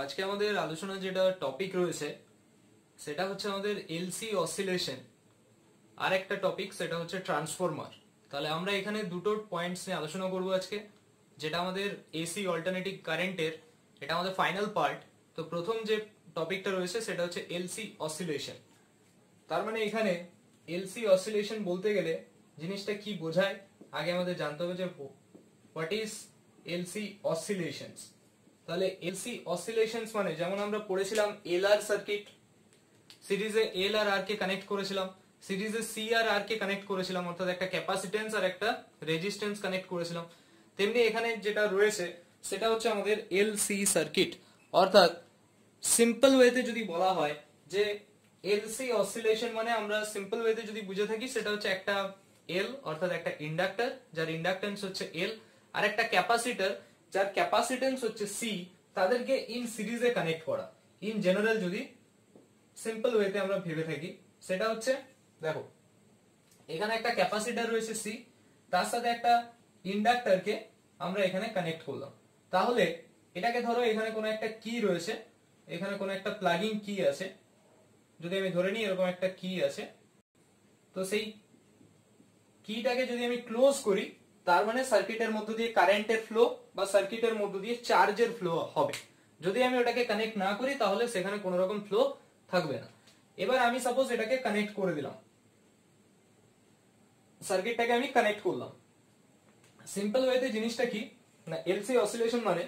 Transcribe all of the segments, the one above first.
আজকে আমাদের আলোচনা যেটা টপিক রয়েছে সেটা হচ্ছে আমাদের এলসি অসিলেশন। আর একটা টপিক সেটা হচ্ছে ট্রান্সফরমার। তাহলে আমরা এখানে দুটো পয়েন্টস নিয়ে আলোচনা করব আজকে, যেটা আমাদের এসি অল্টারনেটিং কারেন্টের, এটা আমাদের ফাইনাল পার্ট। তো প্রথম যে টপিকটা রয়েছে সেটা হচ্ছে এলসি অসিলেশন। তার মানে এখানে এলসি অসিলেশন বলতে গেলে জিনিসটা কি বোঝায় আগে আমাদের জানতে হবে যে হোয়াট ইজ এলসি অসিলেশনস। তাহলে এলসি অসিলেশনস মানে যেমন আমরা পড়েছিলাম এলআর সার্কিট, সিরিজে এল আর আর কে কানেক্ট করেছিলাম, সিরিজে সি আর আর কে কানেক্ট করেছিলাম, অর্থাৎ একটা ক্যাপাসিটেন্স আর একটা রেজিস্ট্যান্স কানেক্ট করেছিলাম। তেমনি এখানে যেটা রয়েছে সেটা হচ্ছে আমাদের এলসি সার্কিট। অর্থাৎ সিম্পল ওয়েতে যদি বলা হয় যে এলসি অসিলেশন মানে আমরা সিম্পল ওয়েতে যদি বুঝে থাকি সেটা হচ্ছে একটা এল অর্থাৎ একটা ইন্ডাক্টর যার ইন্ডাক্টেন্স হচ্ছে এল, আর একটা ক্যাপাসিটর যার ক্যাপাসিটেন্স হচ্ছে সি, তাদেরকে ইন সিরিজে কানেক্ট করা। ইন জেনারেল যদি সিম্পল ওয়েতে আমরা ভেবে থাকি সেটা হচ্ছে, দেখো এখানে একটা ক্যাপাসিটর রয়েছে সি, তার সাথে একটা ইন্ডাক্টরকে আমরা এখানে কানেক্ট করলাম। তাহলে এটাকে ধরো এখানে কোনো একটা কি রয়েছে, এখানে কোনো একটা প্লাগিং কি আছে, যদি আমি ধরে নিই এরকম একটা কি আছে, তো সেই কিটাকে যদি আমি ক্লোজ করি তার মানে সার্কিটের মধ্য দিয়ে কারেন্টের ফ্লো বা সার্কিটের মধ্য দিয়ে চার্জের ফ্লো হবে। যদি আমি ওটাকে কানেক্ট না করি তাহলে সেখানে কোনো রকম ফ্লো থাকবে না। এবার আমি সাপোজ এটাকে কানেক্ট করে দিলাম, সার্কিটটাকে আমি কানেক্ট করলাম। সিম্পল ওয়েতে জিনিসটা কি না, এলসি অসিলেশন মানে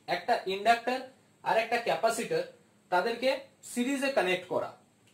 একটা ইন্ডাক্টর আর একটা ক্যাপাসিটর তাদেরকে সিরিজে কানেক্ট করা,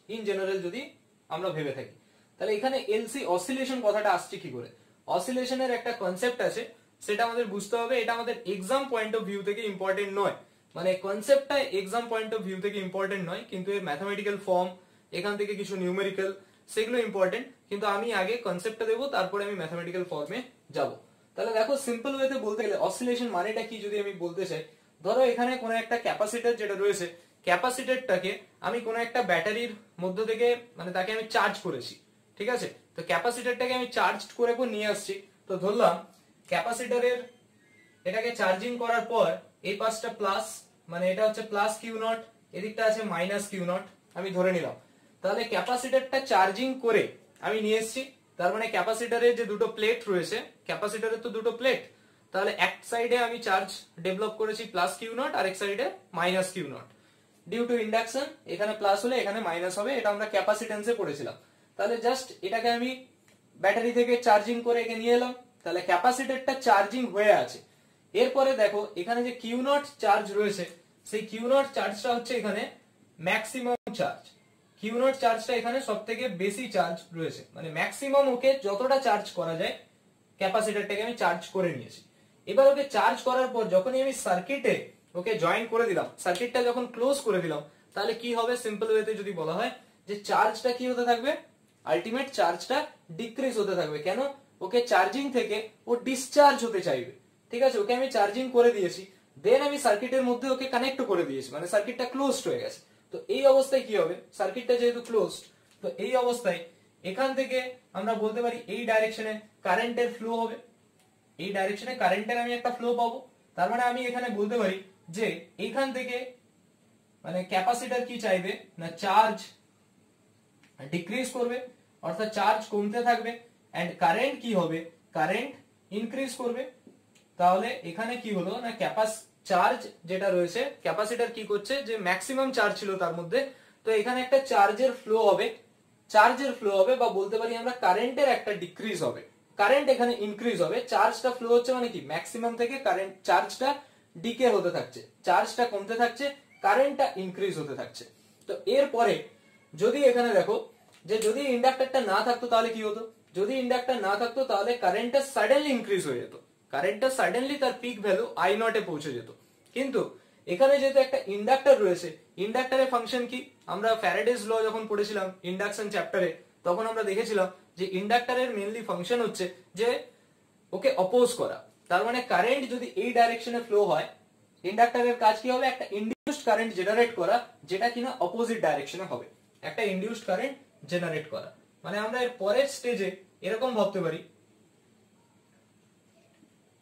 ইন জেনারেল যদি আমরা ভেবে থাকি। তাহলে এখানে এলসি অসিলেশন কথাটা আসছে কি করে? অসিলেশনের একটা কনসেপ্ট আছে, সেটা আমাদের বুঝতে হবে। এটা আমাদের এক্সাম পয়েন্ট অফ ভিউ থেকে ইম্পর্টেন্ট নয়, মানে কনসেপ্টটা এক্সাম পয়েন্ট অফ ভিউ থেকে ইম্পর্টেন্ট নয়, কিন্তু এর ম্যাথমেটিক্যাল ফর্ম, এখান থেকে কিছু নিউমেরিক্যাল, সেগুলো ইম্পর্টেন্ট। কিন্তু আমি আগে কনসেপ্টটা দেবো, তারপরে আমি ম্যাথমেটিক্যাল ফর্মে যাব। তাহলে দেখো সিম্পল ওয়েতে বলতে গেলে অসিলেশন মানেটা কি যদি আমি বলতে চাই, ধরো এখানে কোনো একটা ক্যাপাসিটর যেটা রয়েছে, ক্যাপাসিটরটাকে আমি কোনো একটা ব্যাটারির মধ্য থেকে মানে তাকে আমি চার্জ করেছি, ঠিক আছে? তো ক্যাপাসিটরটাকে আমি চার্জ করে নিয়ে আসছি। তো ধরলাম ক্যাপাসিটরের এটাকে চার্জিং করার পর এই পাশটা প্লাস, মানে এটা হচ্ছে প্লাস কিউ নট, এদিকটা আছে মাইনাস কিউ নট, আমি ধরে নিলাম। তাহলে ক্যাপাসিটরটা চার্জিং করে আমি নিয়ে এসেছি, তার মানে ক্যাপাসিটরের যে দুটো প্লেট রয়েছে, ক্যাপাসিটরের তো দুটো প্লেট, তাহলে এক সাইডে আমি চার্জ ডেভেলপ করেছি প্লাস কিউ নট, আর এক সাইডে minus Q naught. Due to induction এখানে প্লাস হলে এখানে মাইনাস হবে, এটা আমরা ক্যাপাসিটেন্সে পড়েছিলাম। তাহলে জাস্ট এটাকে আমি ব্যাটারি থেকে চার্জিং করে এখানে নিয়ে এলাম, তাহলে ক্যাপাসিটরটা চার্জিং হয়ে আছে। এরপরে দেখো এখানে যে কিউ নট চার্জ রয়েছে, সেই কিউ নট চার্জটা হচ্ছে এখানে ম্যাক্সিমাম চার্জ। কিউ নট চার্জটা এখানে সবথেকে বেশি চার্জ রয়েছে, মানে ম্যাক্সিমাম ওকে যতটা চার্জ করা যায় ক্যাপাসিটরটাকে আমি চার্জ করে নিয়েছি। এবার ওকে চার্জ করার পর যখনই আমি সার্কিটে ওকে জয়েন করে দিলাম, সার্কিটটা যখন ক্লোজ করে দিলাম, তাহলে কি হবে সিম্পল ওয়েতে যদি বলা হয় যে চার্জটা কি হতে থাকবে, আলটিমেট চার্জটা ডিক্রিজ হতে থাকবে। কেন? ওকে চার্জিং থেকে ও ডিসচার্জ হতে চাইবে, ঠিক আছে? ওকে আমি চার্জিং করে দিয়েছি, দেন আমি সার্কিটের মধ্যে ওকে কানেক্ট করে দিয়েছি, মানে সার্কিটটা ক্লোজড হয়ে গেছে। তো এই অবস্থায় কি হবে, সার্কিটটা যেহেতু ক্লোজড, তো এই অবস্থায় এখান থেকে আমরা বলতে পারি এই ডাইরেকশনে কারেন্টের ফ্লো হবে, এই ডাইরেকশনে কারেন্টের আমি একটা ফ্লো পাবো। তার মানে আমি এখানে বলতে পারি যে এখান থেকে মানে ক্যাপাসিটর কি চাইবে না, চার্জ ডিক্রিজ করবে, অর্থাৎ চার্জ কমতে থাকবে, এন্ড কারেন্ট কি হবে, কারেন্ট ইনক্রিজ করবে। তাহলে এখানে কি হলো না, চার্জ যেটা রয়েছে, ক্যাপাসিটর কি করছে যে ম্যাক্সিমাম চার্জ ছিল তার মধ্যে, তো এখানে একটা চার্জের ফ্লো হবে, বা বলতে পারি আমরা কারেন্টের একটা ডিক্রিজ হবে, কারেন্ট এখানে ইনক্রিজ হবে। চার্জটা ফ্লো হচ্ছে মানে কি, ম্যাক্সিমাম থেকে কারেন্ট চার্জটা ডিকে হতে থাকছে, চার্জটা কমতে থাকছে, কারেন্টটা ইনক্রিজ হতে থাকছে। তো এরপরে যদি এখানে দেখো যে যদি ইন্ডাক্টরটা না থাকতো তাহলে কি হতো, যদি ইন্ডাক্টর না থাকতো তাহলে কারেন্টটা সাডেনলি ইনক্রিজ হয়ে যেত, কারেন্টটা সাডেনলি তার pick value I not a পৌঁছে যেত। কিন্তু এখানে যেহেতু একটা ইন্ডাক্টর রয়েছে, ইন্ডাক্টরের ফাংশন কি, আমরা ফ্যারাডেজ ল যখন পড়েছিলাম ইন্ডাকশন চ্যাপ্টারে, তখন আমরা দেখেছিলাম যে ইন্ডাক্টরের মেইনলি ফাংশন হচ্ছে যে ওকে অপোজ করা। তার মানে কারেন্ট যদি এই ডাইরেকশনে ফ্লো হয়, ইন্ডাক্টরের কাজ কি হবে, একটা ইনডিউসড কারেন্ট জেনারেট করা, যেটা কিনা অপোজিট ডাইরেকশনে হবে, একটা ইনডিউসড কারেন্ট জেনারেট করা। মানে আমরা এর পরের স্টেজে এরকম ভাবতে পারি,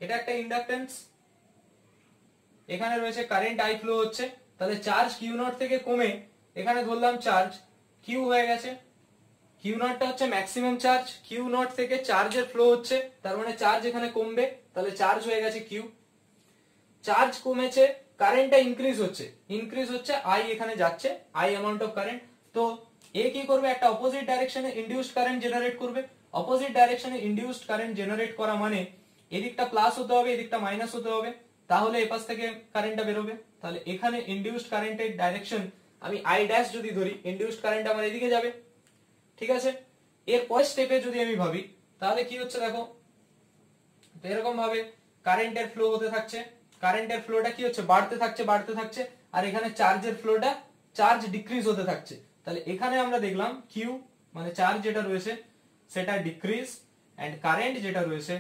এটা একটা ইন্ডাকটেন্স, এখানে রয়েছে কারেন্ট আই ফ্লো হচ্ছে, তাহলে চার্জ কিউ নট থেকে কমে এখানে ধরলাম চার্জ কিউ হয়ে গেছে। কিউ নটটা হচ্ছে ম্যাক্সিমাম চার্জ, কিউ নট থেকে চার্জের ফ্লো হচ্ছে, তার মানে চার্জ এখানে কমবে, তাহলে চার্জ হয়ে গেছে কিউ। চার্জ কমেছে, কারেন্টটা ইনক্রিজ হচ্ছে, আই এখানে যাচ্ছে, আই অ্যামাউন্ট অফ কারেন্ট। তো এ কি করবে, একটা অপোজিট ডাইরেকশনে ইনডিউসড কারেন্ট জেনারেট করবে। অপোজিট ডাইরেকশনে ইনডিউসড কারেন্ট জেনারেট করা মানে এদিকটা প্লাস হতে হবে, এদিকটা মাইনাস হতে হবে, তাহলে এপাশ থেকে কারেন্টটা বেরোবে। তাহলে এখানে ইনডিউসড কারেন্টের ডাইরেকশন আমি আই ড্যাশ যদি ধরি, ইনডিউসড কারেন্ট আমার এদিকে যাবে, ঠিক আছে। এর পরের স্টেপে যদি আমি ভাবি তাহলে কি হচ্ছে দেখো, এরকম ভাবে কারেন্টের ফ্লো হতে থাকছে, কারেন্টের ফ্লোটা কি হচ্ছে, বাড়তে থাকছে, আর এখানে চার্জের ফ্লোটা চার্জ ডিক্রিজ হতে থাকছে। তাহলে এখানে আমরা দেখলাম কিউ মানে চার্জ যেটা রয়েছে সেটা ডিক্রিজ, এন্ড কারেন্ট যেটা রয়েছে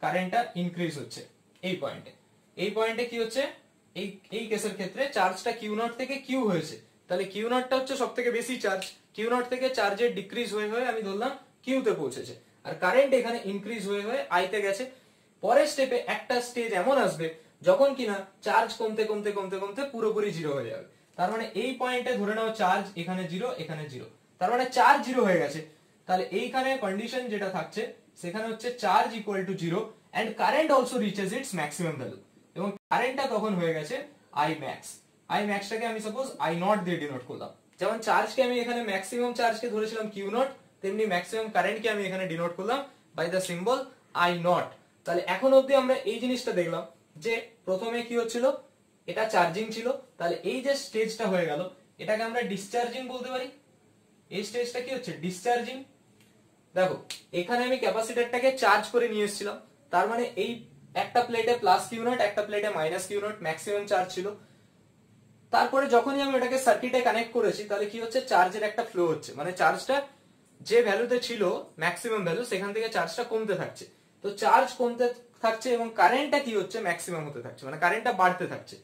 কারেন্টটা ইনক্রিজ হচ্ছে এই পয়েন্টে কি হচ্ছে, এই কেসের ক্ষেত্রে চার্জটা কিউ নট থেকে কিউ হয়েছে, তাহলে কিউ নটটা হচ্ছে সবথেকে বেশি চার্জ, কিউ নট থেকে চার্জের ডিক্রিজ হয়ে আমি ধরলাম কিউ তে পৌঁছেছে, আর কারেন্ট এখানে ইনক্রিজ হয়ে আই তে গেছে। পরের স্টেপে একটা স্টেজ এমন আসবে যখন কিনা চার্জ কমতে পুরোপুরি জিরো হয়ে যাবে। তার মানে এই পয়েন্টে ধরে নাও চার্জ এখানে জিরো, এখানে জিরো, তার মানে চার্জ জিরো হয়ে গেছে। তাহলে এইখানে কন্ডিশন যেটা থাকছে সেখানে হচ্ছে charge equal to zero and current also reaches its maximum value, এবং কারেন্টটা তখন হয়ে গেছে আই ম্যাক্স। আই ম্যাক্সটাকে আমি সাপোজ আই নট দিয়ে ডিনোট করলাম, যেমন চার্জকে আমি এখানে ম্যাক্সিমাম চার্জকে ধরেছিলাম কিউ নট, তেমনি ম্যাক্সিমাম কারেন্টকে আমি এখানে ডিনোট করলাম by the symbol I naught. তাহলে এখন অবধি আমরা এই জিনিসটা দেখলাম যে প্রথমে কি হচ্ছিল, এটা চার্জিং ছিল, তাহলে এই যে স্টেজটা হয়ে গেল এটাকে আমরা ডিসচার্জিং বলতে পারি। এই স্টেজটা কি হচ্ছে, ডিসচার্জিং। দেখো এখানে আমি ক্যাপাসিটরটাকে চার্জ করে নিয়ে এসেছিলাম, তার মানে এই একটা প্লেটে প্লাস কিউ নট, একটা প্লেটে minus Q naught, maximum charge ছিল। তারপরে যখনই আমি ওটাকে সার্কিটে কানেক্ট করেছি তাহলে কি হচ্ছে, চার্জের একটা ফ্লো হচ্ছে, মানে চার্জটা যে ভ্যালুতে ছিল ম্যাক্সিমাম ভ্যালু সেখান থেকে চার্জটা কমতে থাকছে। তো চার্জ কমতে থাকছে এবং কারেন্টটা কি হচ্ছে, ম্যাক্সিমাম হতে থাকছে, মানে কারেন্টটা বাড়তে থাকছে।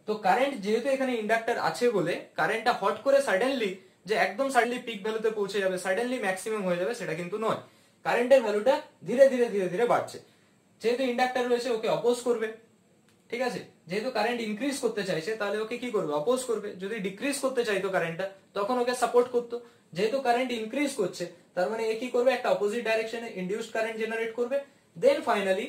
তো কারেন্ট যেহেতু এখানে ইন্ডাক্টর আছে বলে কারেন্টটা হট করে সাডেনলি যে একদম সাডেনলি পিক ভ্যালুতে পৌঁছে যাবে, সাডেনলি ম্যাক্সিমাম হয়ে যাবে, সেটা কিন্তু নয়। কারেন্টের ভ্যালুটা ধীরে ধীরে বাড়ছে। যেহেতু ইন্ডাক্টর রয়েছে ওকে অপোজ করবে, ঠিক আছে। যেহেতু কারেন্ট ইনক্রিজ করতে চাইছে তাহলে ওকে কি করবে, অপোজ করবে। যদি ডিক্রিজ করতে চাইতো কারেন্টটা তখন ওকে সাপোর্ট করতো। যেহেতু কারেন্ট ইনক্রিজ করছে তার মানে এ কি করবে, একটা অপোজিট ডাইরেকশনে ইনডিউসড কারেন্ট জেনারেট করবে। দেন ফাইনালি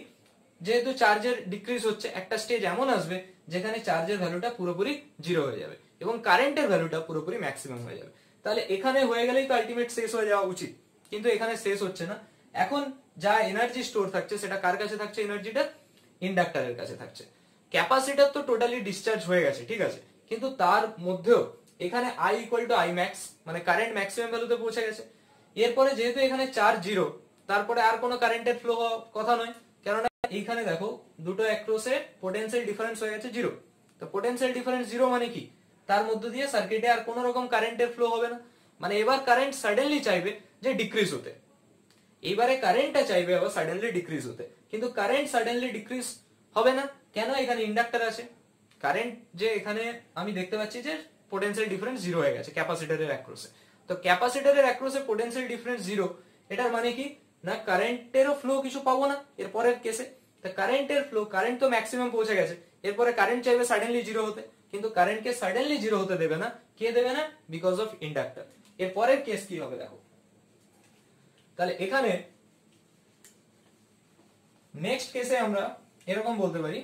যেহেতু চার্জের ডিক্রিজ হচ্ছে একটা স্টেজ এমন আসবে যেখানে চার্জের ভ্যালুটা পুরোপুরি জিরো হয়ে যাবে এবং কারেন্টের ভ্যালুটা পুরোপুরি ম্যাক্সিমাম হয়ে যাবে। তাহলে এখানে হয়ে গেলেই তো আলটিমেট শেষ হয়ে যাওয়া উচিত, কিন্তু এখানে শেষ হচ্ছে না। এখন যা এনার্জি স্টোর থাকছে সেটা কার কাছে থাকছে, এনার্জিটা ইন্ডাক্টরের কাছে থাকছে। ক্যাপাসিটর তো টোটালি ডিসচার্জ হয়ে গেছে, ঠিক আছে, কিন্তু তার মধ্যেও এখানে I equal two I max, মানে কারেন্ট ম্যাক্সিমাম ভ্যালুতে পৌঁছে গেছে। এরপরে যেহেতু এখানে চার্জ জিরো, তারপরে আর কোনো কারেন্টের ফ্লো হওয়ার কথা নয়, কেননা এইখানে দেখো দুটো অ্যাক্রোসে পোটেনশিয়াল ডিফারেন্স হয়ে গেছে জিরো। তো পোটেনশিয়াল ডিফারেন্স জিরো মানে কি, তার মধ্য দিয়ে সার্কিটে আর কোনো রকম কারেন্টের ফ্লো হবে না। মানে এবার কারেন্ট সাডেনলি চাইবে যে ডিক্রিজ হতে, এইবারে কারেন্টটা চাইবে আবার সাডেনলি ডিক্রিজ হতে, কিন্তু কারেন্ট সাডেনলি ডিক্রিজ হবে না। কেন, এখানে ইন্ডাক্টর আছে। কারেন্ট যে এখানে আমি দেখতে পাচ্ছি যে পোটেনশিয়াল ডিফারেন্স জিরো হয়ে গেছে ক্যাপাসিটরের অ্যাক্রোসে। তো ক্যাপাসিটরের অ্যাক্রোসে পোটেনশিয়াল ডিফারেন্স জিরো, এটার মানে কি না, কারেন্টেরও ফ্লো কিছু পাবো না এর পরের কেসে। তো কারেন্টের ফ্লো, কারেন্ট তো ম্যাক্সিমাম পৌঁছে গেছে, এরপরে কারেন্ট চাইবে সাডেনলি জিরো হতে, কিন্তু কারেন্টকে সাডেনলি জিরো হতে দেবে না। কে দেবে না, বিকজ অফ ইন্ডাক্টর। এর পরের কেস কি হবে দেখো, তাহলে এখানে নেক্সট কেসে আমরা এরকম বলতে পারি,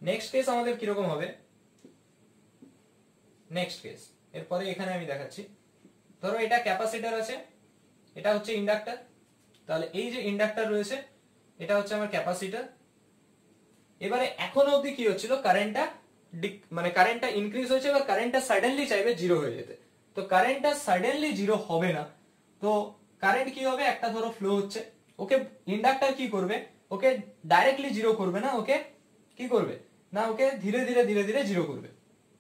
নেক্সট কেস আমাদের কিরকম হবে, নেক্সট কেস এরপরে এখানে আমি দেখাচ্ছি। ধরো এটা ক্যাপাসিটর আছে, এটা হচ্ছে ইন্ডাক্টর, তাহলে এই যে ইন্ডাক্টর রয়েছে এটা হচ্ছে আমার ক্যাপাসিটর। এবারে এখনো অবধি কি হচ্ছিল, কারেন্টটা মানে কারেন্টটা ইনক্রিজ হয়েছে, এবার কারেন্টটা সাডেনলি চাইবে জিরো হয়ে যেতে। তো কারেন্টটা সাডেনলি জিরো হবে না, তো কারেন্ট কি হবে, একটা ধরো ফ্লো হচ্ছে, ওকে ইন্ডাক্টর কি করবে, ওকে ডাইরেক্টলি জিরো করবে না, ওকে কি করবে না, ওকে ধীরে ধীরে জিরো করবে,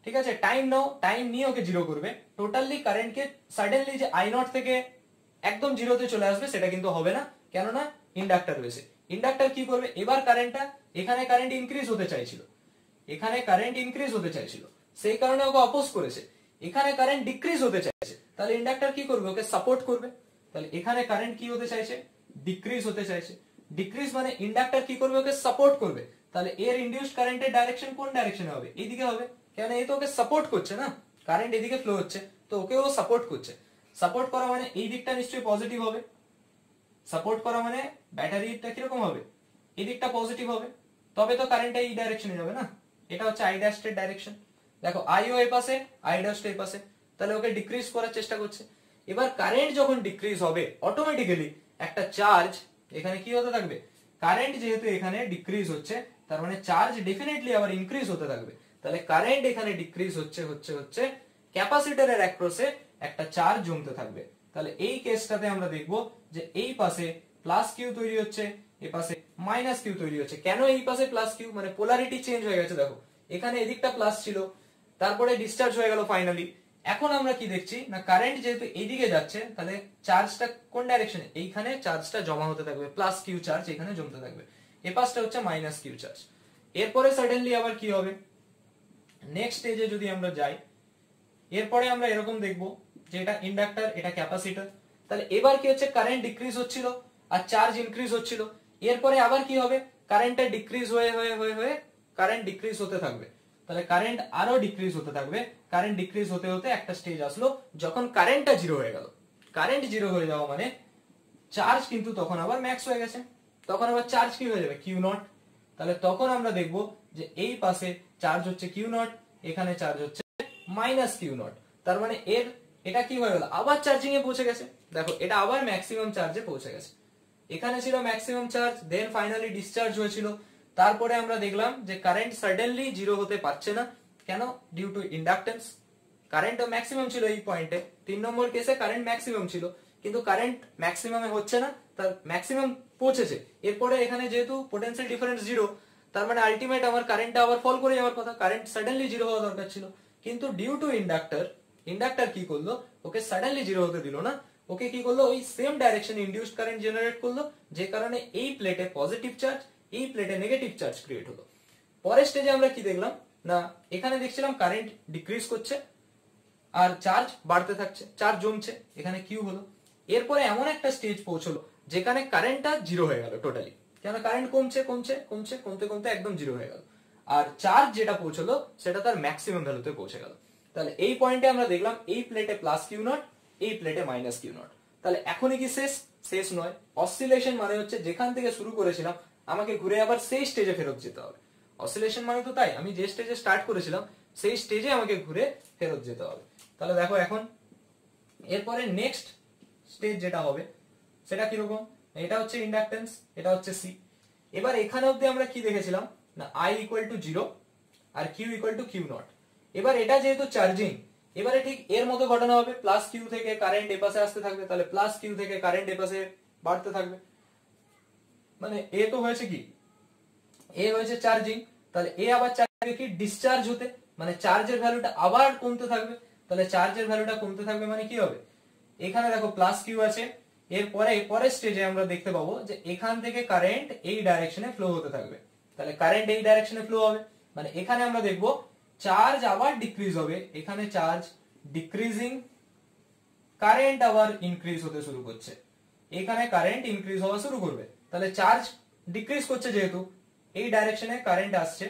ঠিক আছে। টাইম নিয়ে ওকে জিরো করবে। টোটালি কারেন্টকে সাডেনলি যে আই নট থেকে একদম জিরোতে চলে আসবে সেটা কিন্তু হবে না, কেননা ইন্ডাক্টর রয়েছে। ইন্ডাক্টর কি করবে, এবার কারেন্টটা, এখানে কারেন্ট ইনক্রিজ হতে চাইছিল, এখানে কারেন্ট ইনক্রিজ হতে চাইছিল, সেই কারণে ওকে অপোজ করেছে। এখানে কারেন্ট ডিক্রিজ হতে চাইছে, তাহলে ইন্ডাক্টর কি করবে, ওকে সাপোর্ট করবে। তাহলে এখানে কারেন্ট কি হতে চাইছে, ডিক্রিজ হতে চাইছে, ডিক্রিজ মানে ইন্ডাক্টর কি করবে, ওকে সাপোর্ট করবে। তাহলে এর ইনডিউসড কারেন্টের ডাইরেকশন কোন ডাইরেকশনে হবে, এইদিকে হবে, কেন এই তো ওকে সাপোর্ট করছে না, কারেন্ট এদিকে ফ্লো হচ্ছে, তো ওকে ও সাপোর্ট করছে। সাপোর্ট করা মানে এই দিকটা নিশ্চয়ই পজিটিভ হবে, সাপোর্ট করা মানে ব্যাটারিটা কিরকম হবে, এই দিকটা পজিটিভ হবে, তবে তো কারেন্টটা এই ডাইরেকশনে যাবে না। এটা হচ্ছে আই ড্যাশ এর ডাইরেকশন। দেখো আই ও এই পাশে, আই ড্যাশ এই পাশে, তাহলে ওকে ডিক্রিজ করার চেষ্টা করছে। এবার কারেন্ট যখন ডিক্রিজ হবে অটোমেটিক্যালি একটা চার্জ এখানে কি হতে থাকবে, কারেন্ট যেহেতু এখানে ডিক্রিজ হচ্ছে তার মানে চার্জ ডেফিনেটলি আবার ইনক্রিজ হতে থাকবে। তাহলে কারেন্ট এখানে ডিক্রিজ হচ্ছে হচ্ছে হচ্ছে ক্যাপাসিটরের অ্যাক্রসে একটা চার্জ জমতে থাকবে। তাহলে এই কেসটাতে আমরা দেখব যে এই পাশে প্লাস কিউ তৈরি হচ্ছে, এই পাশে মাইনাস কিউ তৈরি হচ্ছে। কেন এই পাশে প্লাস কিউ, মানে পোলারিটি চেঞ্জ হয়ে গেছে। দেখো এখানে এদিকটা প্লাস ছিল, তারপরে ডিসচার্জ হয়ে গেল ফাইনালি। এখন আমরা কি দেখছি না, কারেন্ট যেহেতু এইদিকে যাচ্ছে তাহলে চার্জটা কোন ডাইরেকশনে, এইখানে চার্জটা জমা হতে থাকবে, প্লাস কিউ চার্জ এখানে জমতে থাকবে, এই পাশটা হচ্ছে মাইনাস কিউ চার্জ। এরপরে সাডেনলি আবার কি হবে, নেক্সট স্টেজে যদি আমরা যাই, এরপরে আমরা এরকম দেখব যে এটা ইন্ডাক্টর, এটা ক্যাপাসিটর। তাহলে এবার কি হচ্ছে, কারেন্ট ডিক্রিজ হচ্ছিল আর চার্জ ইনক্রিজ হচ্ছিল। এরপরে আবার কি হবে, কারেন্টটা ডিক্রিজ হয়ে হয়ে হয়ে হয়ে কারেন্ট ডিক্রিজ হতে থাকবে। তাহলে কারেন্ট আরো ডিক্রিজ হতে থাকবে, কারেন্ট ডিক্রিজ হতে হতে একটা স্টেজ আসলো যখন কারেন্টটা জিরো হয়ে গেল। কারেন্ট জিরো হয়ে যাওয়া মানে চার্জ কিন্তু তখন আবার ম্যাক্স হয়ে গেছে, তখন আবার চার্জ কি হয়ে যাবে, কিউ নট। তাহলে তখন আমরা দেখব যে এই পাশে চার্জ হচ্ছে কিউ নট, এখানে চার্জ হচ্ছে মাইনাস কিউ নট। তার মানে এটা কি হয়ে গেল, আবার চার্জিং এ পৌঁছে গেছে। দেখো এটা আবার ম্যাক্সিমাম চার্জে পৌঁছে গেছে। এখানে ছিল maximum charge, then finally discharge হয়েছিল। তারপরে আমরা দেখলাম যে কারেন্ট সাডেনলি জিরো হতে পারছে না, কেন, due to inductance. Current maximum ছিল এই পয়েন্টে, 3 নম্বর কেসে কারেন্ট ম্যাক্সিমাম ছিল, কিন্তু কারেন্ট ম্যাক্সিমামে হচ্ছে না, তার ম্যাক্সিমাম পৌঁছেছে। এরপরে এখানে যেহেতু পোটেনশিয়াল ডিফারেন্স জিরো, তার মানে আলটিমেট আমার কারেন্টটা আবার ফল করে যাওয়ার কথা, কারেন্ট সাডেনলি জিরো হওয়া দরকার ছিল। কিন্তু ডিউ টু ইন্ডাক্টর কি করলো, ওকে সাডেনলি জিরো হতে দিল না, ওকে কি করলো, ওই সেম ডাইরেকশনে ইনডিউসড কারেন্ট জেনারেট করলো, যে কারণে এই প্লেটে পজিটিভ চার্জ, এই প্লেটে নেগেটিভ চার্জ ক্রিয়েট হলো। পরের স্টেজে আমরা কি দেখলাম না, এখানে দেখছিলাম কারেন্ট ডিক্রিজ করছে আর চার্জ বাড়তে থাকছে, চার্জ জমছে, এখানে কিউ হলো। এরপরে এমন একটা স্টেজ পৌঁছলো যেখানে কারেন্টটা জিরো হয়ে গেল টোটালি, কেন কারেন্ট কমছে কমছে কমছে কমতে কমতে একদম জিরো হয়ে গেল, আর চার্জ যেটা পৌঁছলো সেটা তার ম্যাক্সিমাম ভ্যালুতে পৌঁছে গেল। তাহলে এই পয়েন্টে আমরা দেখলাম এই প্লেটে প্লাস কিউ নট, এই প্লেটে মাইনাস কিউ নট। তাহলে এখনই কি শেষ, শেষ নয়। অসিলেশন মানে হচ্ছে যেখান থেকে শুরু করেছিলাম আমাকে ঘুরে আবার সেই স্টেজে ফেরত যেতে হবে। অসিলেশন মানে তো তাই, আমি যে স্টেজে স্টার্ট করেছিলাম সেই স্টেজে আমাকে ঘুরে ফেরত যেতে হবে। তাহলে দেখো এখন এরপরে নেক্সট স্টেজ যেটা হবে সেটা কিরকম, এটা হচ্ছে ইন্ডাকটেন্স, এটা হচ্ছে সি। এবার এখানে অবধি আমরা কি দেখেছিলাম না, আই ইকুয়াল টু জিরো আর Q equal to Q naught. এবার এটা যেহেতু চার্জিং, এবারে ঠিক এর মতো ঘটনা হবে, প্লাস কিউ থেকে কারেন্ট এপাশে আসতে থাকবে, তাহলে প্লাস কিউ থেকে কারেন্ট এপাশে বাড়তে থাকবে। মানে এ তো হয়েছে কি, এ হয়েছে চার্জিং, তাহলে এ আবার চার্জে কি ডিসচার্জ হতে, মানে চার্জের ভ্যালুটা আবার কমতে থাকবে। তাহলে চার্জের ভ্যালুটা কমতে থাকবে মানে কি হবে, এখানে দেখো প্লাস কিউ আছে, এরপরে পরের স্টেজে আমরা দেখতে পাবো যে এখান থেকে কারেন্ট এই ডাইরেকশনে ফ্লো হতে থাকবে। তাহলে কারেন্ট এই ডাইরেকশনে ফ্লো হবে, মানে এখানে আমরা দেখবো চার্জ আবার ডিক্রিজ হবে, এখানে চার্জ ডিক্রিজিং, কারেন্ট আবার ইনক্রিজ হতে শুরু করছে, এখানে কারেন্ট ইনক্রিজ হওয়া শুরু করবে। তাহলে চার্জ ডিক্রিজ করছে, যেহেতু এই ডাইরেকশনে কারেন্ট আসছে,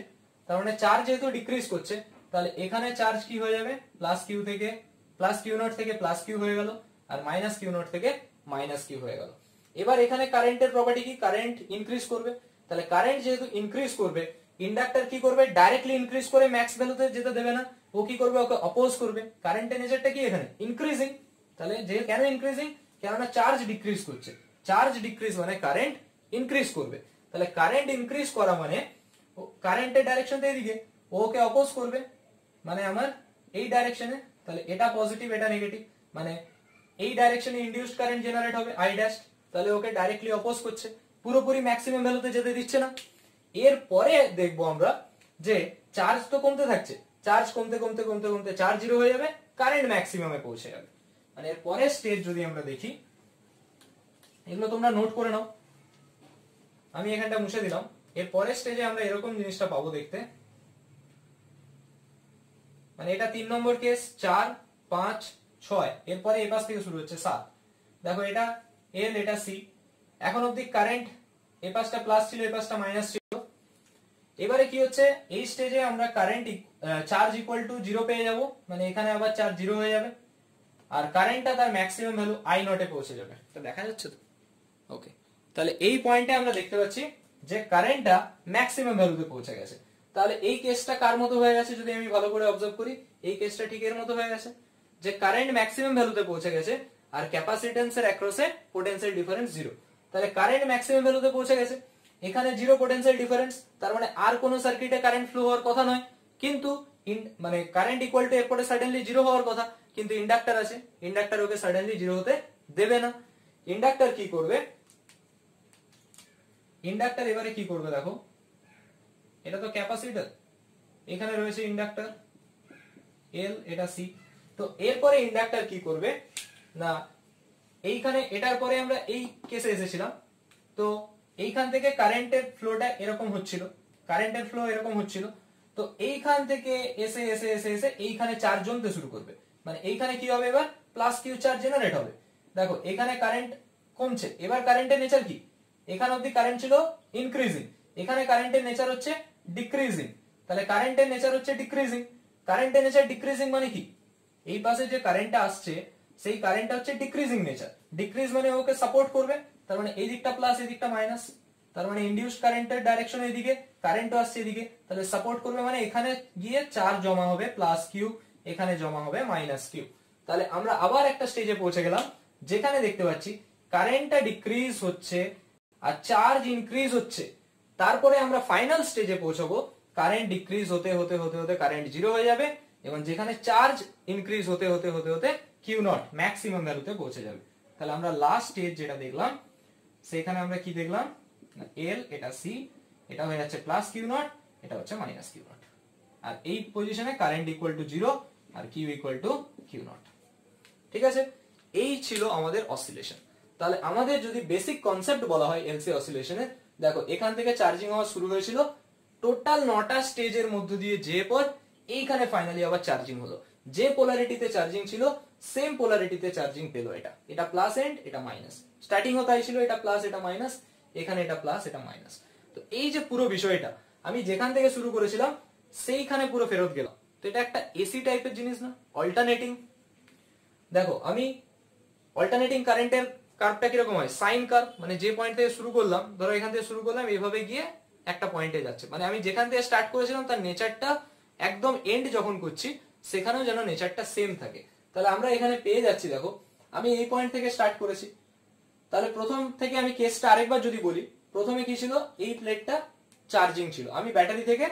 তার মানে চার্জ যেহেতু ডিক্রিজ করছে, তাহলে এখানে চার্জ কি হয়ে যাবে, প্লাস কিউ থেকে প্লাস কিউ নট থেকে প্লাস কিউ হয়ে গেল, আর মাইনাস কিউ নট থেকে মাইনাস কিউ হয়ে গেল। এবার এখানে কারেন্টের প্রপার্টি কি, কারেন্ট ইনক্রিজ করবে, তাহলে কারেন্ট যেহেতু ইনক্রিজ করবে, ইন্ডাক্টর কি করবে, ডাইরেক্টলি ইনক্রিজ করে ম্যাক্স ভ্যালুতে যেতে দেবে না, ও কি করবে, ওকে অপোজ করবে। কারেন্টের নেচারটা কি এখানে, ইনক্রিজিং। তাহলে যে কেন ইনক্রিজিং, কেননা চার্জ ডিক্রিজ করছে, চার্জ ডিক্রিজ মানে কারেন্ট ইনক্রিজ করবে। তাহলে কারেন্ট ইনক্রিজ করা মানে কারেন্টের ডাইরেকশন তো এদিকে, ওকে অপোজ করবে, মানে আমার এই ডাইরেকশনে। তাহলে এটা পজিটিভ এটা নেগেটিভ, মানে এই ডাইরেকশনে ইনডিউসড কারেন্ট জেনারেট হবে আই ড্যাশ, তাহলে ওকে ডাইরেক্টলি অপোজ করছে, পুরোপুরি ম্যাক্সিমাম ভ্যালুতে যেতে দিচ্ছে না। এরপরে দেখবো আমরা যে চার্জ তো কমতে থাকছে, চার্জ কমতে কমতে কমতে কমতে চার্জ জিরো হয়ে যাবে, কারেন্ট ম্যাক্সিমামে পৌঁছে যাবে। মানে এর পরের স্টেজ যদি আমরা দেখি, এগুলো তোমরা নোট করে নাও, আমি এখানটা মুছে দিলাম। এর পরের স্টেজে আমরা এরকম জিনিসটা পাবো দেখতে, মানে এটা 3 নম্বর কেস, 4, 5, 6, এরপরে এই পাশ থেকে শুরু হচ্ছে 7। দেখো এটা এল, এটা সি। এখন অবধি কারেন্ট এই পাশটা প্লাস ছিল, এই পাশটা মাইনাস ছিল। এবারে কি হচ্ছে, এই স্টেজে আমরা কারেন্ট চার্জ ইকুয়াল টু 0 পেয়ে যাব, মানে এখানে আবার চার্জ 0 হয়ে যাবে, আর কারেন্টটা তার ম্যাক্সিমাম ভ্যালু আই নটে পৌঁছে যাবে। তো দেখা যাচ্ছে তো? ওকে, তাহলে এই পয়েন্টে আমরা দেখতে পাচ্ছি যে কারেন্টটা ম্যাক্সিমাম ভ্যালুতে পৌঁছে গেছে। তাহলে এই কেসটা কার মতো হয়ে গেছে, যদি আমি ভালো করে অবজার্ভ করি, এই কেসটা ঠিক এর মতো হয়ে গেছে যে কারেন্ট ম্যাক্সিমাম ভ্যালুতে পৌঁছে গেছে আর ক্যাপাসিট্যান্সের অ্যাক্রসে পোটেনশিয়াল ডিফারেন্স 0। তাহলে কারেন্ট ম্যাক্সিমাম ভ্যালুতে পৌঁছে গেছে, এখানে 0 পোটেনশিয়াল ডিফারেন্স, তার মানে আর কোন সার্কিটে কারেন্ট ফ্লো হওয়ার কথা নয়, কিন্তু মানে কারেন্ট ইকুয়াল টু এরপরে সাডেনলি 0 হওয়ার কথা, কিন্তু ইন্ডাক্টর আছে, ইন্ডাক্টর ওকে সাডেনলি 0 হতে দেবে না। ইন্ডাক্টর কি করবে, ইন্ডাক্টর এবারে কি করবে দেখো, এটা তো ক্যাপাসিটর, এখানে রয়েছে ইন্ডাক্টর এল, এটা সি। তো এরপরে ইন্ডাক্টর কি করবে না, এইখানে এটার পরে আমরা এই কেসে এসেছিলাম, তো এইখান থেকে কারেন্টের ফ্লোটা এরকম হচ্ছিল, কারেন্টের ফ্লো এরকম হচ্ছিল, তো এইখান থেকে এসে এসে এসে এসে এইখানে চার্জ জমতে শুরু করবে, মানে এইখানে কি হবে, এবার প্লাস কিউ চার্জ জেনারেট হবে। দেখো এখানে কারেন্ট কমছে, এবার কারেন্টের নেচার কি, এখান অবধি কারেন্ট ছিল ইনক্রিজিং, এখানে কারেন্টের নেচার হচ্ছে ডিক্রিজিং, তাহলে কারেন্টের নেচার হচ্ছে ডিক্রিজিং। কারেন্টের নেচার ডিক্রিজিং মানে কি, এই পাশে যে কারেন্টটা আসছে সেই কারেন্টটা হচ্ছে ডিক্রিজিং নেচার, ডিক্রিজ মানে ওকে সাপোর্ট করবে, তার মানে এই দিকটা প্লাস এই দিকটা মাইনাস, তার মানে ইনডিউসড কারেন্টের ডাইরেকশন এদিকে, কারেন্টও আসছে এদিকে, তাহলে সাপোর্ট করবে মানে এখানে গিয়ে চার্জ জমা হবে প্লাস কিউ, এখানে জমা হবে মাইনাস কিউ। তাহলে আমরা আবার একটা স্টেজে পৌঁছে গেলাম যেখানে দেখতে পাচ্ছি কারেন্টটা ডিক্রিজ হচ্ছে আর চার্জ ইনক্রিজ হচ্ছে, তারপরে আমরা ফাইনাল স্টেজে পৌঁছাবো, কারেন্ট ডিক্রিজ হতে হতে হতে হতে কারেন্ট 0 হয়ে যাবে, এবং যেখানে চার্জ ইনক্রিজ হতে হতে হতে হতে কিউ নট ম্যাক্সিমাম ভ্যালুতে পৌঁছে যাবে। তাহলে আমরা লাস্ট স্টেজ যেটা দেখলাম, সেখানে আমরা কি দেখলাম, এল, এটা সি, এটা হয়ে যাচ্ছে প্লাস কিউ নট, এটা হচ্ছে মাইনাস কিউ নট, আর এই পজিশনে কারেন্ট ইকুয়াল টু 0 আর Q equal to Q naught. ঠিক আছে, এই ছিল আমাদের অসিলেশন। তাহলে আমাদের যদি বেসিক কনসেপ্ট বলা হয় এলসি অসিলেশনের, দেখো এখান থেকে চার্জিং হওয়া শুরু হয়েছিল, টোটাল 9টা স্টেজের মধ্য দিয়ে যে পর এইখানে ফাইনালি আবার চার্জিং হলো, যে পোলারিটিতে চার্জিং ছিল সেম পোলারিটিতে চার্জিং পেলো, এটা এটা প্লাস এন্ড এটা মাইনাস, স্টার্টিং ও তাই ছিল, এটা প্লাস এটা মাইনাস, এখানে এটা প্লাস এটা মাইনাস। তো এই যে পুরো বিষয়টা আমি যেখান থেকে শুরু করেছিলাম সেইখানে পুরো ফেরত গেলাম, তো এটা একটা এসি টাইপের জিনিস না, অল্টারনেটিং। দেখো আমি অল্টারনেটিং কারেন্টের কার্ভটা কিরকম হয়, সাইন কার্ভ, মানে যে পয়েন্ট থেকে শুরু করলাম, ধরো এখান থেকে শুরু করলাম, এইভাবে গিয়ে একটা পয়েন্টে যাচ্ছে, মানে আমি যেখান থেকে স্টার্ট করেছিলাম তার নেচারটা একদম এন্ড যখন করছি সেখানেও যেন নেচারটা সেম থাকে। তাহলে আমরা এখানে পেয়ে যাচ্ছি, দেখো আমি এই পয়েন্ট থেকে স্টার্ট করেছি, তাহলে প্রথম থেকে আমি কেসটা আরেকবার যদি বলি, প্রথমে কি ছিল, এই প্লেটটা চার্জিং ছিল, আমি ব্যাটারি থেকে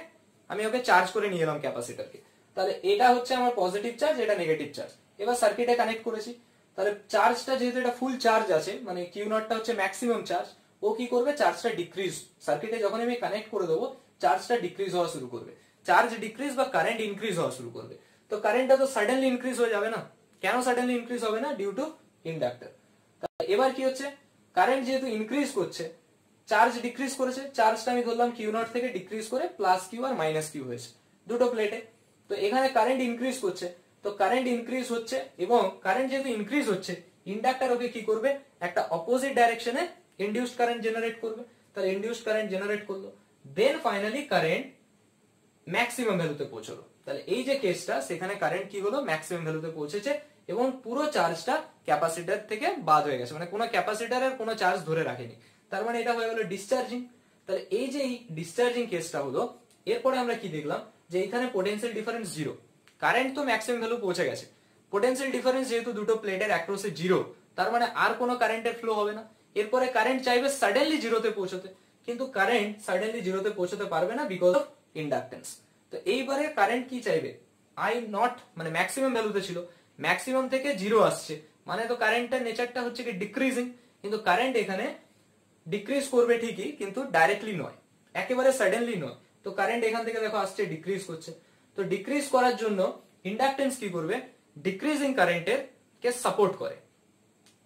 আমি ওকে চার্জ করে নিয়ে এলাম ক্যাপাসিটরকে, তাহলে এটা হচ্ছে আমার পজিটিভ চার্জ, এটা নেগেটিভ চার্জ, এবার সার্কিটে কানেক্ট করেছি, তাহলে চার্জটা যেহেতু এটা ফুল চার্জ আছে, মানে কিউ নটটা হচ্ছে ম্যাক্সিমাম চার্জ, ও কি করবে, চার্জটা ডিক্রিজ, সার্কিটে যখন আমি কানেক্ট করে দেবো চার্জটা ডিক্রিজ হওয়া শুরু করবে, চার্জ ডিক্রিজ বা কারেন্ট ইনক্রিজ হওয়া শুরু করবে। তো কারেন্টটা তো সাডেনলি ইনক্রিজ হয়ে যাবে না, কেন সাডেনলি ইনক্রিজ হবে না, ডিউ টু ইন্ডাক্টর। এবার কি হচ্ছে, কারেন্ট যেহেতু ইনক্রিজ করছে, চার্জ ডিক্রিজ করেছে, চার্জটা আমি ধরলাম কিউ নট থেকে ডিক্রিজ করে plus Q R minus Q হয়েছে দুটো প্লেটে, তো এখানে কারেন্ট ইনক্রিজ করছে, তো কারেন্ট ইনক্রিজ হচ্ছে, এবং কারেন্ট যেহেতু ইনক্রিজ হচ্ছে ইন্ডাক্টর ওকে কি করবে, একটা অপোজিট ডাইরেকশনে ইনডিউসড কারেন্ট জেনারেট করবে, তাহলে ইনডিউসড কারেন্ট জেনারেট করলো, দেন ফাইনালি কারেন্ট ম্যাক্সিমাম ভ্যালুতে পৌঁছলো। তাহলে এই যে কেসটা, সেখানে কারেন্ট কি হলো, ম্যাক্সিমাম ভ্যালুতে পৌঁছেছে, এবং পুরো চার্জটা ক্যাপাসিটর থেকে বাদ হয়ে গেছে, মানে কোনো ক্যাপাসিটরের কোনো চার্জ ধরে রাখেনি, তার মানে এটা হয়ে গেল ডিসচার্জিং। তাহলে এই যে ডিসচার্জিং কেসটা হলো, এরপরে আমরা কি দেখলাম, যে এখানে পোটেনশিয়াল ডিফারেন্স 0, কারেন্ট তো ম্যাক্সিমাম ভ্যালু পৌঁছে গেছে, পোটেনশিয়াল ডিফারেন্স যেহেতু দুটো প্লেটের অ্যাক্রসে 0, তার মানে আর কোনো কারেন্টের ফ্লো হবে না, এরপরে কারেন্ট চাইবে সাডেনলি 0তে পৌঁছতে, কিন্তু কারেন্ট সাডেনলি 0তে পৌঁছতে পারবে না বিকজ অফ ইন্ডাকটেন্স। তো এইবারে কারেন্ট কি চাইবে, আই নট, মানে ম্যাক্সিমাম ভ্যালুতে ছিল, ম্যাক্সিমাম থেকে 0 আসছে, মানে তো কারেন্টের নেচারটা হচ্ছে কি ডিক্রিজিং, কিন্তু কারেন্ট এখানে ডিক্রিজ করবে ঠিকই, কিন্তু ডাইরেক্টলি নয়, একেবারে সাডেনলি নয়, তো কারেন্ট এখান থেকে দেখো আসছে ডিক্রিজ করছে, তো ডিক্রিজ করার জন্য ইন্ডাকটেন্স কি করবে, ডিক্রিজিং কারেন্টের কে সাপোর্ট করে,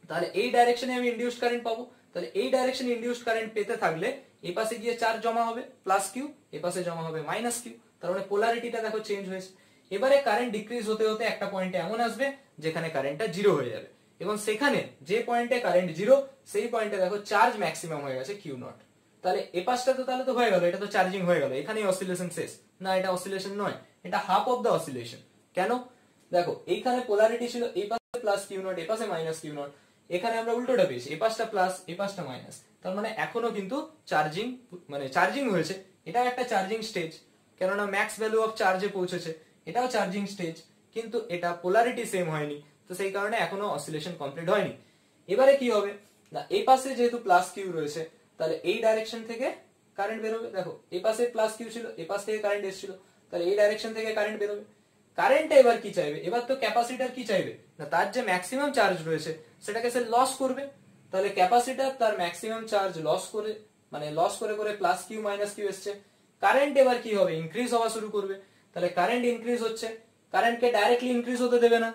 তাহলে এই ডাইরেকশনে আমি ইনডিউসড কারেন্ট পাবো, তাহলে এই ডাইরেকশনে ইনডিউসড কারেন্ট পেতে থাকলে এই পাশে গিয়ে চার্জ জমা হবে প্লাস কিউ, এই পাশে জমা হবে মাইনাস কিউ, তার মানে পোলারিটিটা দেখো চেঞ্জ হয়েছে। এবারে কারেন্ট ডিক্রিজ হতে হতে একটা পয়েন্টে এমন আসবে যেখানে কারেন্টটা 0 হয়ে যাবে, এবং সেখানে যে পয়েন্টে কারেন্ট 0 সেই পয়েন্টে দেখো চার্জ ম্যাক্সিমাম হয়ে গেছে কিউ নট, তাহলে এই পাশটা তো তাহলে তো হয়ে গেল, এটা তো চার্জিং হয়ে গেল, এখানেই অসিলেশন শেষ। না, এটা অসিলেশন নয়, এটা হাফ অফ দ্য অসিলেশন। কেন? দেখো এইখানে পোলারিটি ছিল এই পাশে প্লাস কিউ নট, এই পাশে মাইনাস কিউ নট, এখানে আমরা উল্টোটা পেয়েছি, এই পাশটা প্লাস এই পাশটা মাইনাস। তার মানে এখনো কিন্তু চার্জিং, মানে চার্জিং হয়েছে, এটাও একটা চার্জিং স্টেজ, কেননা ম্যাক্স ভ্যালু অফ চার্জে পৌঁছেছে, এটাও চার্জিং স্টেজ, কিন্তু এটা পোলারিটি সেম হয়নি, তো সেই কারণে এখনো অসিলেশন কমপ্লিট হয়নি। এবারে কি হবে না, এই পাশে যেহেতু প্লাস কিউ রয়েছে, তাহলে এই ডাইরেকশন থেকে কারেন্ট বেরোবে। দেখো এই পাশে প্লাস কিউ ছিল, এই পাশ থেকে কারেন্ট এসেছিল, তাহলে এই ডাইরেকশন থেকে কারেন্ট বেরোবে। কারেন্ট এবার কি চাইবে, এবার তো ক্যাপাসিটর কি চাইবে না, তার যে ম্যাক্সিমাম চার্জ রয়েছে সেটাকে সে লস করবে। তাহলে ক্যাপাসিটর তার ম্যাক্সিমাম চার্জ লস করে, মানে লস করে করে প্লাস কিউ মাইনাস কিউ এসছে, কারেন্ট এবার কি হবে, ইনক্রিজ হওয়া শুরু করবে। তাহলে কারেন্ট ইনক্রিজ হচ্ছে, কারেন্টকে ডাইরেক্টলি ইনক্রিজ হতে দেবে না,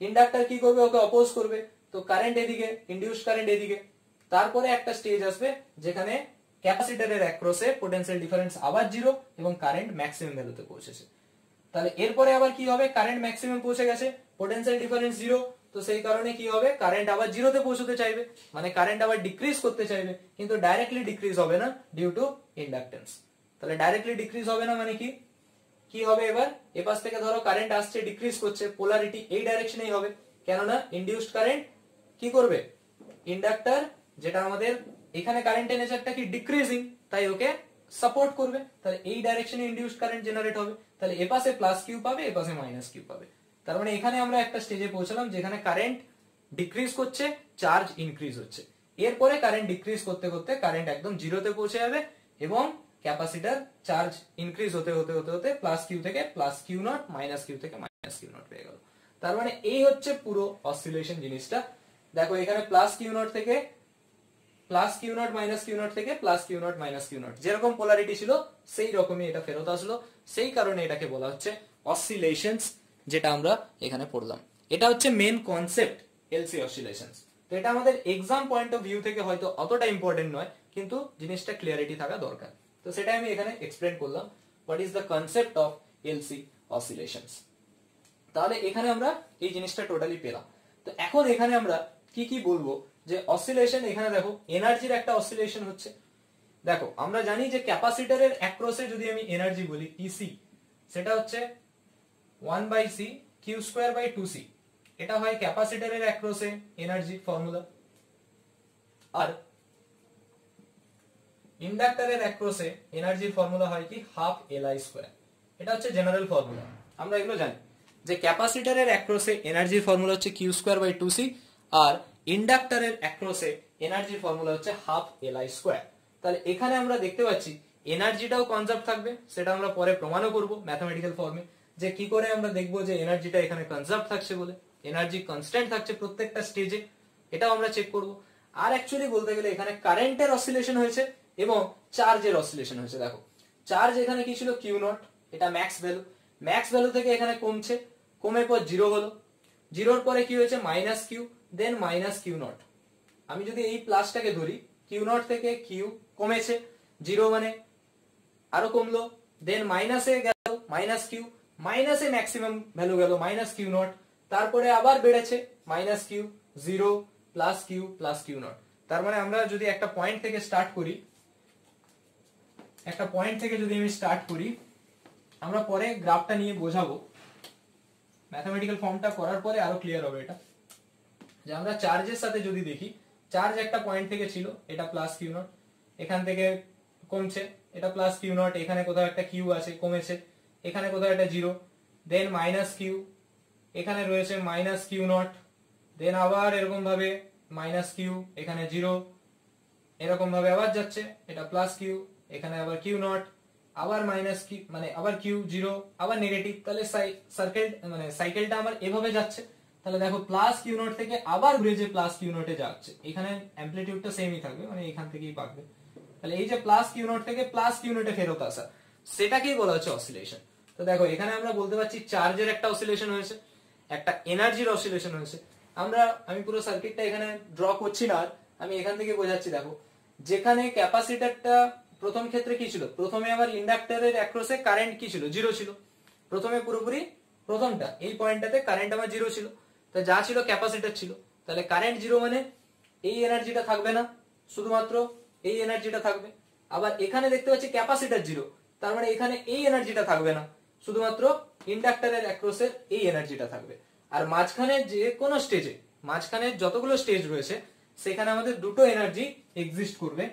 ইন্ডাক্টর কি করবে, ওকে অপোজ করবে, তো কারেন্ট এদিকে, ইনডিউসড কারেন্ট এদিকে। তারপরে একটা স্টেজ আসবে যেখানে ক্যাপাসিটরের অ্যাক্রসে পোটেনশিয়াল ডিফারেন্স আবার জিরো এবং কারেন্ট ম্যাক্সিমাম ভ্যালুতে পৌঁছেছে। তাহলে এরপরে আবার কি হবে, কারেন্ট ম্যাক্সিমাম পৌঁছে গেছে, পোটেনশিয়াল ডিফারেন্স জিরো, তো সেই কারণে কি হবে, কারেন্ট আবার জিরোতে পৌঁছতে চাইবে, মানে কারেন্ট আবার ডিক্রিজ করতে চাইবে, কিন্তু ডাইরেক্টলি ডিক্রিজ হবে না ডিউ টু ইন্ডাকটেন্স। তাহলে ডাইরেক্টলি ডিক্রিজ হবে না মানে কি, কি হবে এবার, এ পাশ থেকে ধরো কারেন্ট আসছে, ডিক্রিজ করছে, পোলারিটি এই ডাইরেকশনেই হবে, কেননা ইনডিউসড কারেন্ট কি করবে, ইন্ডাক্টর যেটা আমাদের এখানে কারেন্টের নেচারটা কি ডিক্রিজিং, তাই ওকে সাপোর্ট করবে, তাহলে এই ডাইরেকশনে ইনডিউসড কারেন্ট জেনারেট হবে। তাহলে এ পাশে প্লাস কিউ পাবে, এ পাশে মাইনাস কিউ পাবে। তার মানে এখানে আমরা একটা স্টেজে পৌঁছলাম যেখানে কারেন্ট ডিক্রিজ করছে, চার্জ ইনক্রিজ হচ্ছে, এরপরে কারেন্ট ডিক্রিজ করতে করতে কারেন্ট একদম জিরোতে পৌঁছে যাবে এবং ক্যাপাসিটর চার্জ ইনক্রিজ হতে হতে হতে হতে প্লাস কিউ থেকে plus Q naught, minus Q থেকে মাইনাস কিউ নট পেয়ে গেল। তার মানে এই হচ্ছে পুরো অসিলেশন জিনিসটা। দেখো এখানে প্লাস কিউ নট থেকে plus Q naught minus Q naught থেকে plus Q naught minus Q naught, যেরকম পোলারিটি ছিল সেই রকমই এটা ফেরত আসলো, সেই কারণে এটাকে বলা হচ্ছে অসিলেশনস, যেটা আমরা এখানে পড়লাম। এটা হচ্ছে মেন কনসেপ্ট এলসি অসিলেশনস। তো এটা আমাদের এক্সাম পয়েন্ট অফ ভিউ থেকে হয়তো অতটা ইম্পর্টেন্ট নয়, কিন্তু জিনিসটা ক্লিয়ারিটি থাকা দরকার, তো সেটা আমি এখানে এক্সপ্লেন করলাম, what is the concept of LC অসিলেশনস। তাহলে এখানে আমরা এই জিনিসটা টোটালি পেলাম। তো এখন এখানে আমরা কি কি বলবো, যে অসিলেশন, এখানে দেখো এনার্জির একটা অসিলেশন হচ্ছে। দেখো আমরা জানি যে ক্যাপাসিটরের অ্যাক্রসে যদি আমি এনার্জি বলি ইসি, সেটা হচ্ছে 1/c q²/2c, এটা হয় ক্যাপাসিটরের অ্যাক্রসে এনার্জি ফর্মুলা। আর ইন্ডাক্টরের অ্যাক্রসে এনার্জির ফর্মুলা হয় কি হাফ Li², এটা হচ্ছে জেনারেল ফর্মুলা। আমরা এগুলো জানি যে ক্যাপাসিটরের অ্যাক্রসে এনার্জির ফর্মুলা হচ্ছে q²/2c, আর ইন্ডাক্টরের অ্যাক্রসে এনার্জির ফর্মুলা হচ্ছে হাফ Li²। তাহলে এখানে আমরা দেখতে পাচ্ছি এনার্জিটাও কনজার্ভ থাকবে, সেটা আমরা পরে প্রমাণও করব ম্যাথমেটিক্যাল ফর্মে, যে কি করে আমরা দেখবো যে এনার্জিটা এখানে কনজার্ভ থাকছে বলে, এনার্জি কনস্ট্যান্ট থাকছে প্রত্যেকটা স্টেজে, এটাও আমরা চেক করব। আর অ্যাকচুয়ালি বলতে গেলে এখানে কারেন্টের অসিলেশন হয়েছে এবং চার্জের অসিলেশন হয়েছে। দেখো চার্জ এখানে কি ছিল কিউ নট, এটা ম্যাক্স ভ্যালু, ম্যাক্স ভ্যালু থেকে এখানে কমছে, কমে পর জিরো হলো, জিরোর পরে কি হয়েছে minus Q, then minus Q naught. আমি যদি এই প্লাসটাকে ধরি, কিউ নট থেকে কিউ কমেছে, জিরো মানে আরো কমলো, দেন মাইনাসে গেল মাইনাস কিউ, মাইনাসে ম্যাক্সিমাম ভ্যালু গেল মাইনাস কিউ নট, তারপরে আবার বেড়েছে minus Q, zero, plus Q naught. তার মানে আমরা যদি একটা পয়েন্ট থেকে স্টার্ট করি, একটা পয়েন্ট থেকে যদি আমি স্টার্ট করি, আমরা পরে গ্রাফটা নিয়ে বোঝাবো, ম্যাথমেটিক্যাল ফর্মটা করার পরে আরো ক্লিয়ার হবে এটা, যে আমরা চার্জের সাথে যদি দেখি, চার্জ একটা পয়েন্ট থেকে ছিল, এটা প্লাস কিউ নট, এখান থেকে কমছে, এটা প্লাস কিউ নট, এখানে কোথাও একটা কিউ আছে কমেছে, এখানে কোথাও একটা জিরো, দেন মাইনাস কিউ, এখানে রয়েছে মাইনাস কিউ নট, দেন আবার এরকম ভাবে মাইনাস কিউ, এখানে জিরো, এরকম ভাবে আবার যাচ্ছে, এটা প্লাস কিউ, এখানে আবার কিউ নট, আবার মাইনাস কিউ, মানে আবার কিউ, জিরো, আবার নেগেটিভ। তাহলে সার্কেল মানে সাইকেলটা আমার এভাবে যাচ্ছে। তাহলে দেখো প্লাস কিউ নট থেকে আবার ঘুরে যে প্লাস কিউ নটে যাচ্ছে, এখানে অ্যাম্পলিটিউডটা সেমই থাকবে, মানে এখান থেকেই পাকবে। তাহলে এই যে প্লাস কিউ নট থেকে প্লাস কিউ নটে ফেরত আসা, সেটাকেই বলা হচ্ছে অসিলেশন। তো দেখো এখানে আমরা বলতে পারছি চার্জের একটা অসিলেশন হয়েছে, একটা এনার্জির অসিলেশন হয়েছে। আমি পুরো সার্কিটটা এখানে ড্র করছি না, আমি এখান থেকে বোঝাচ্ছি। দেখো যেখানে ক্যাপাসিটরটা প্রথম ক্ষেত্রে কি ছিল, প্রথমে আবার ইন্ডাক্টরের অ্যাক্রসে কারেন্ট কি ছিল, জিরো ছিল। প্রথমে পুরোপুরি প্রথমটা এই পয়েন্টটাতে কারেন্ট আমার জিরো ছিল, তো যা ছিল ক্যাপাসিটর ছিল। তাহলে কারেন্ট জিরো মানে এই এনার্জিটা থাকবে না, শুধুমাত্র এই এনার্জিটা থাকবে। আবার এখানে দেখতে পাচ্ছি ক্যাপাসিটর জিরো, তার মানে এখানে এই এনার্জিটা থাকবে না, শুধুমাত্র ইন্ডাক্টরের অ্যাক্রসের এই এনার্জিটা থাকবে। আর মাঝখানে যে কোনো স্টেজে, মাঝখানে যতগুলো স্টেজ রয়েছে সেখানে আমাদের দুটো এনার্জি এক্সিস্ট করবে।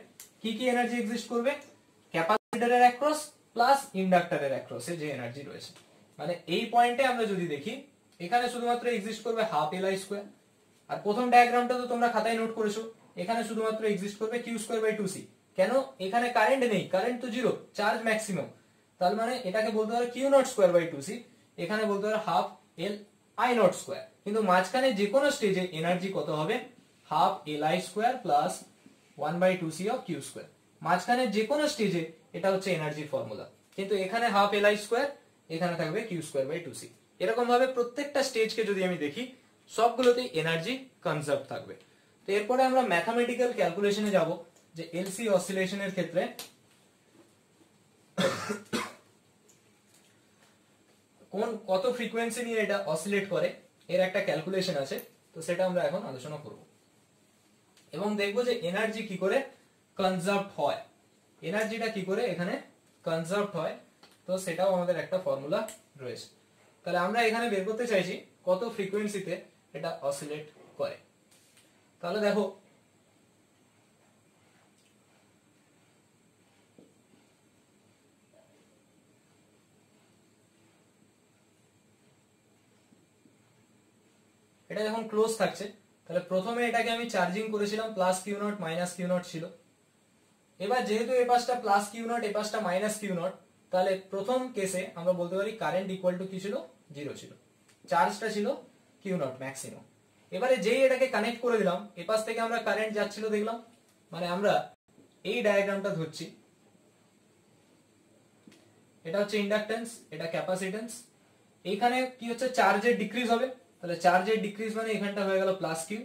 কি কি এনার্জি এক্সিস্ট করবে? ক্যাপাসিটরের অ্যাক্রস প্লাস ইন্ডাক্টরের অ্যাক্রসে যে এনার্জি রয়েছে। মানে এই পয়েন্টে আমরা যদি দেখি, এখানে শুধুমাত্র এক্সিস্ট করবে হাফ এল আই স্কোয়ার। আর প্রথম ডায়াগ্রামটা তো তোমরা খাতায় নোট করেছো, এখানে শুধুমাত্র এক্সিস্ট করবে Q square by two C. কেন? এখানে কারেন্ট নেই, কারেন্ট তো জিরো, চার্জ ম্যাক্সিমাম, তার মানে এটাকে বলতে পারো Q naught square by two C, এখানে বলতে পারো half L I naught square. কিন্তু মাঝখানে যে কোনো স্টেজে এনার্জি কত হবে? Half L I square plus one by two C of Q square. মাঝখানে যে কোনো স্টেজে এটা হচ্ছে এনার্জির ফর্মুলা, কিন্তু এখানে হাফ এল আই স্কোয়ার, এখানে থাকবে Q square by two C. এরকম ভাবে প্রত্যেকটা স্টেজকে যদি আমি দেখি, সবগুলোতেই এনার্জি কনজার্ভ থাকবে। তো এরপরে আমরা ম্যাথমেটিক্যাল ক্যালকুলেশনে যাব, যে এলসি অসিলেশনের ক্ষেত্রে কত ফ্রিকোয়েন্সি নিয়ে এটা অসিলেট করে এর একটা ক্যালকুলেশন আছে, তো সেটা আমরা এখন আলোচনা করব এবং দেখবো যে এনার্জি কি করে কনজার্ভ হয়, এনার্জিটা কি করে এখানে কনজার্ভ হয়, তো সেটাও আমাদের একটা ফর্মুলা রয়েছে। তাহলে আমরা এখানে বের করতে চাইছি কত ফ্রিকোয়েন্সিতে এটা অসিলেট করে। তাহলে দেখো, এটা যখন ক্লোজ থাকছে, তাহলে প্রথমে এটাকে আমি চার্জিং করেছিলাম, plus Q naught minus Q naught ছিল। এবার যেহেতু এই পাশটা প্লাস কিউ নট, এই পাশটা মাইনাস কিউ নট, তাহলে প্রথম কেসে আমরা বলতে পারি কারেন্ট ইকুয়াল টু কি ছিল? জিরো ছিল, চার্জটা ছিল কিউ নট ম্যাক্সিমাম। এবারে যেই এটাকে কানেক্ট করে দিলাম, এই পাশ থেকে আমরা কারেন্ট যাচ্ছিল দেখলাম, মানে আমরা এই ডায়াগ্রামটা ধরছি, এটা হচ্ছে ইন্ডাকটেন্স, এটা ক্যাপাসিটেন্স। এইখানে কি হচ্ছে? চার্জের ডিক্রিজ হবে, তাহলে চার্জের ডিক্রিজ মানে এখানটা হয়ে গেল প্লাস কিউ,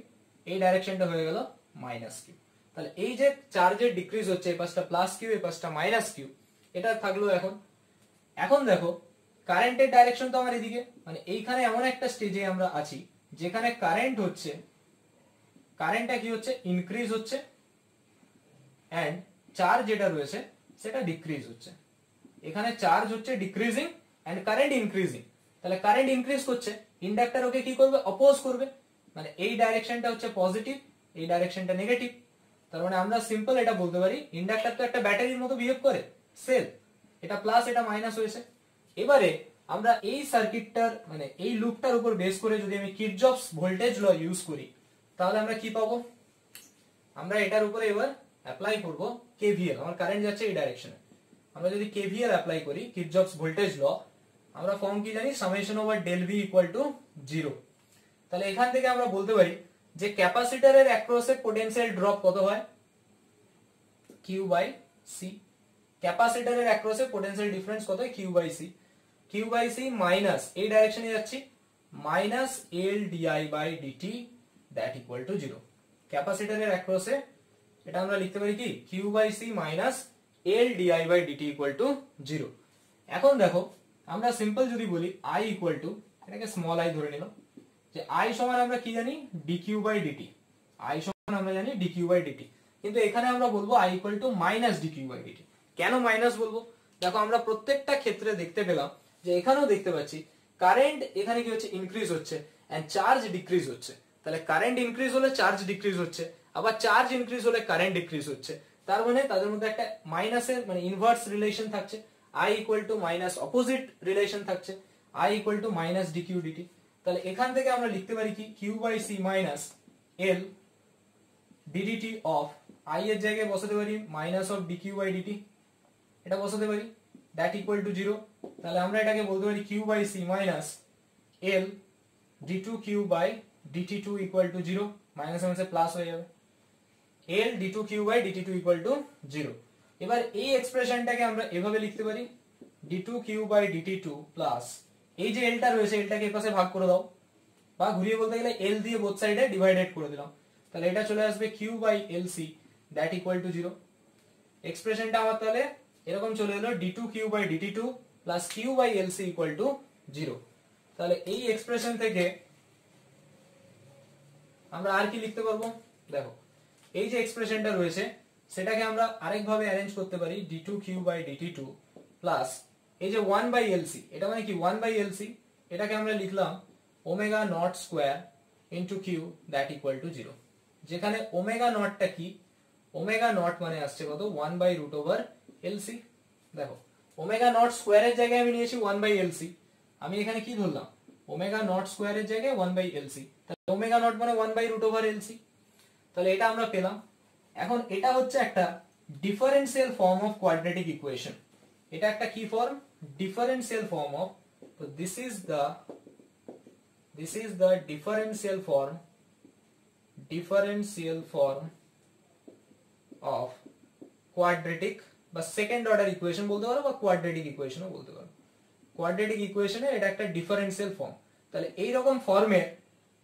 এই ডাইরেকশনটা হয়ে গেল মাইনাস কিউ। তাহলে এই যে চার্জের ডিক্রিজ হচ্ছে, এই পাশটা প্লাস কিউ, এই পাশটা মাইনাস কিউ, এটা থাকলো। এখন দেখো কারেন্টের ডাইরেকশন তো আমার এদিকে, মানে এইখানে এমন একটা স্টেজে আমরা আছি যেখানে কারেন্ট হচ্ছে, কারেন্টটা কি হচ্ছে? ইনক্রিজ হচ্ছে, এন্ড চার্জ যেটা রয়েছে সেটা ডিক্রিজ হচ্ছে। এখানে চার্জ হচ্ছে ডিক্রিজিং এন্ড কারেন্ট ইনক্রিজিং। তাহলে কারেন্ট ইনক্রিজ করছে, ইন্ডাক্টর ওকে কি করবে? অপোজ করবে, মানে এই ডাইরেকশনটা হচ্ছে পজিটিভ, এই ডাইরেকশনটা নেগেটিভ। তার মানে আমরা সিম্পল এটা বলতে পারি, ইন্ডাক্টর তো একটা ব্যাটারির মতো বিহেভ করে, সেল, এটা প্লাস এটা মাইনাস হয়েছে। এবারে আমরা এই সার্কিটটার মানে এই লুপটার উপর বেস করে যদি আমি কিরচফস ভোল্টেজ ল ইউজ করি, তাহলে আমরা কি পাবো? আমরা এটার উপরে এবার অ্যাপ্লাই করব কেভিএল, আমার কারেন্ট যাচ্ছে এই ডাইরেকশনে। আমরা যদি কেভিএল অ্যাপ্লাই করি, কিরচফস ভোল্টেজ ল, আমরা ফর্ম কি জানি? Summation over del V equal to 0। তাহলে এখান থেকে আমরা বলতে পারি যে ক্যাপাসিটরের অ্যাক্রসে পোটেনশিয়াল ড্রপ কত হয়? Q by C. ক্যাপাসিটরের অ্যাক্রসে পোটেনশিয়াল ডিফারেন্স কত হয়? Q by C. Q by C minus এই ডাইরেকশনে যাচ্ছি, minus L d I by d t that equal to 0। ক্যাপাসিটরের অ্যাক্রসে এটা আমরা লিখতে পারি কি? Q by C minus L d I by d t equal to 0। এখন দেখো, আমরা সিম্পল যদি বলি আই ইকুয়াল টু, এটাকে স্মল আই ধরে নিলাম, যে আই সমান আমরা কি জানি? DQ by DT. আই সমান আমরা জানি ডিকিউ বাই ডিটি, কিন্তু এখানে আমরা বলবো I equal to minus d Q by d t. কেন মাইনাস বলবো? দেখো আমরা প্রত্যেকটা ক্ষেত্রে দেখতে পেলাম যে এখানেও দেখতে পাচ্ছি কারেন্ট এখানে কি হচ্ছে? ইনক্রিজ হচ্ছে এন্ড চার্জ ডিক্রিজ হচ্ছে। তাহলে কারেন্ট ইনক্রিজ হলে চার্জ ডিক্রিজ হচ্ছে, আবার চার্জ ইনক্রিজ হলে কারেন্ট ডিক্রিজ হচ্ছে। তার মানে তাদের মধ্যে একটা মাইনাসের মানে ইনভার্স রিলেশন থাকছে, I equal to minus opposite relation থাকছে, I equal to minus d Q d t. তাহলে এখান থেকে আমরা লিখতে পারি কি? Q by C minus L d d t of I এর জায়গায় বসাতে পারি minus of d Q by d t, এটা বসাতে পারি, দ্যাট ইকুয়াল টু 0। তাহলে আমরা এটাকে বলতে পারি Q by C minus L D two Q by DT two equal to 0, minus মাইনাসে প্লাস হয়ে যাবে, L D two Q by DT two equal to 0। এবার এই এক্সপ্রেশনটাকে আমরা এভাবে লিখতে পারি, D two Q by DT two plus এই যে এলটা রয়েছে এলটাকে এই পাশে ভাগ করে দাও, বা ঘুরিয়ে বলতে গেলে এল দিয়ে বোথ সাইডে ডিভাইডেড করে দিলাম, তাহলে এটা চলে আসবে Q by L C that equal to 0। এক্সপ্রেশনটা আমার তাহলে এরকম চলে এলো, D two Q by DT two plus Q by L C equal to 0। তাহলে এই এক্সপ্রেশন থেকে আমরা আর কি লিখতে পারবো? দেখো এই যে এক্সপ্রেশনটা রয়েছে, সেটাকে আমরা আরেকভাবে অ্যারেঞ্জ করতে পারি d2q বাই dt2 প্লাস এই যে 1 বাই lc, এটা মানে কি 1 বাই lc, এটাকে আমরা লিখলাম omega not square into Q that equal to 0, যেখানে ওমেগা নটটা কি, ওমেগা নট মানে আসছে কত 1 বাই রুট ওভার এলসি। দেখো ওমেগা নট স্কোয়ারের জায়গায় আমি নিয়েছি 1 বাই এলসি, আমি এখানে কি ধরলাম ওমেগা নট স্কোয়ারের জায়গায় 1 বাই এলসি, তাহলে ওমেগা নট মানে 1 বাই রুট ওভার এলসি, তাহলে এটা আমরা পেলাম। এখন এটা হচ্ছে একটা differential form of quadratic equation, এটা একটা কি ফর্ম, ডিফারেন্সিয়াল ফর্ম অফ, তো this is the differential form of quadratic বা সেকেন্ড অর্ডার ইকুয়েশন বলতে পারো বা কোয়াড্রেটিক ইকুয়েশনও বলতে পারো। কোয়াড্রেটিক ইকুয়েশনের এটা একটা ডিফারেন্সিয়াল ফর্ম। তাহলে এই রকম ফর্মের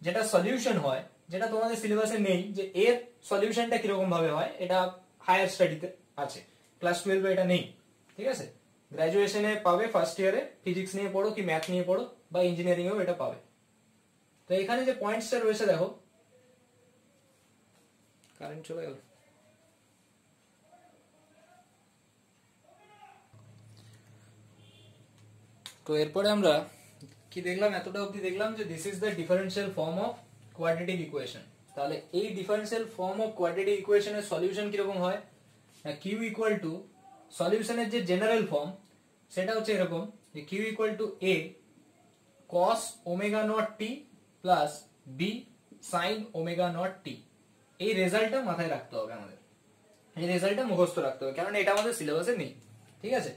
যেটা সলিউশন হয়, যেটা তোমাদের সিলেবাসে নেই, যে এর সলিউশনটা কিরকম ভাবে হয়, এটা হায়ার স্টাডিতে আছে, ক্লাস 12 এ এটা নেই, ঠিক আছে। গ্রাজুয়েশনে পাবে ফার্স্ট ইয়ারে, ফিজিক্স নিয়ে পড়ো কি ম্যাথ নিয়ে পড়ো বা ইঞ্জিনিয়ারিং এও এটা পাবে। তো এখানে যে পয়েন্টসটা রয়েছে দেখো, কারেন্ট চলে গেল, তো এরপরে আমরা কি দেখলাম, এতটা অবধি দেখলাম যে this is the differential form of quadratic equation. তাহলে এই ডিফারেন্সিয়াল ফর্ম অফ কোয়াড্রেটিক ইকুয়েশনের সলিউশন কিরকম হয় না, কিউ ইকুয়াল টু সলিউশনের যে জেনারেল ফর্ম সেটা হচ্ছে এরকম যে Q equal to A cos omega naught T plus B sine omega naught T. এই রেজাল্টটা মাথায় রাখতে হবে আমাদের, এই রেজাল্টটা মুখস্থ রাখতে হবে, কারণ এটা আমাদের সিলেবাসে নেই, ঠিক আছে।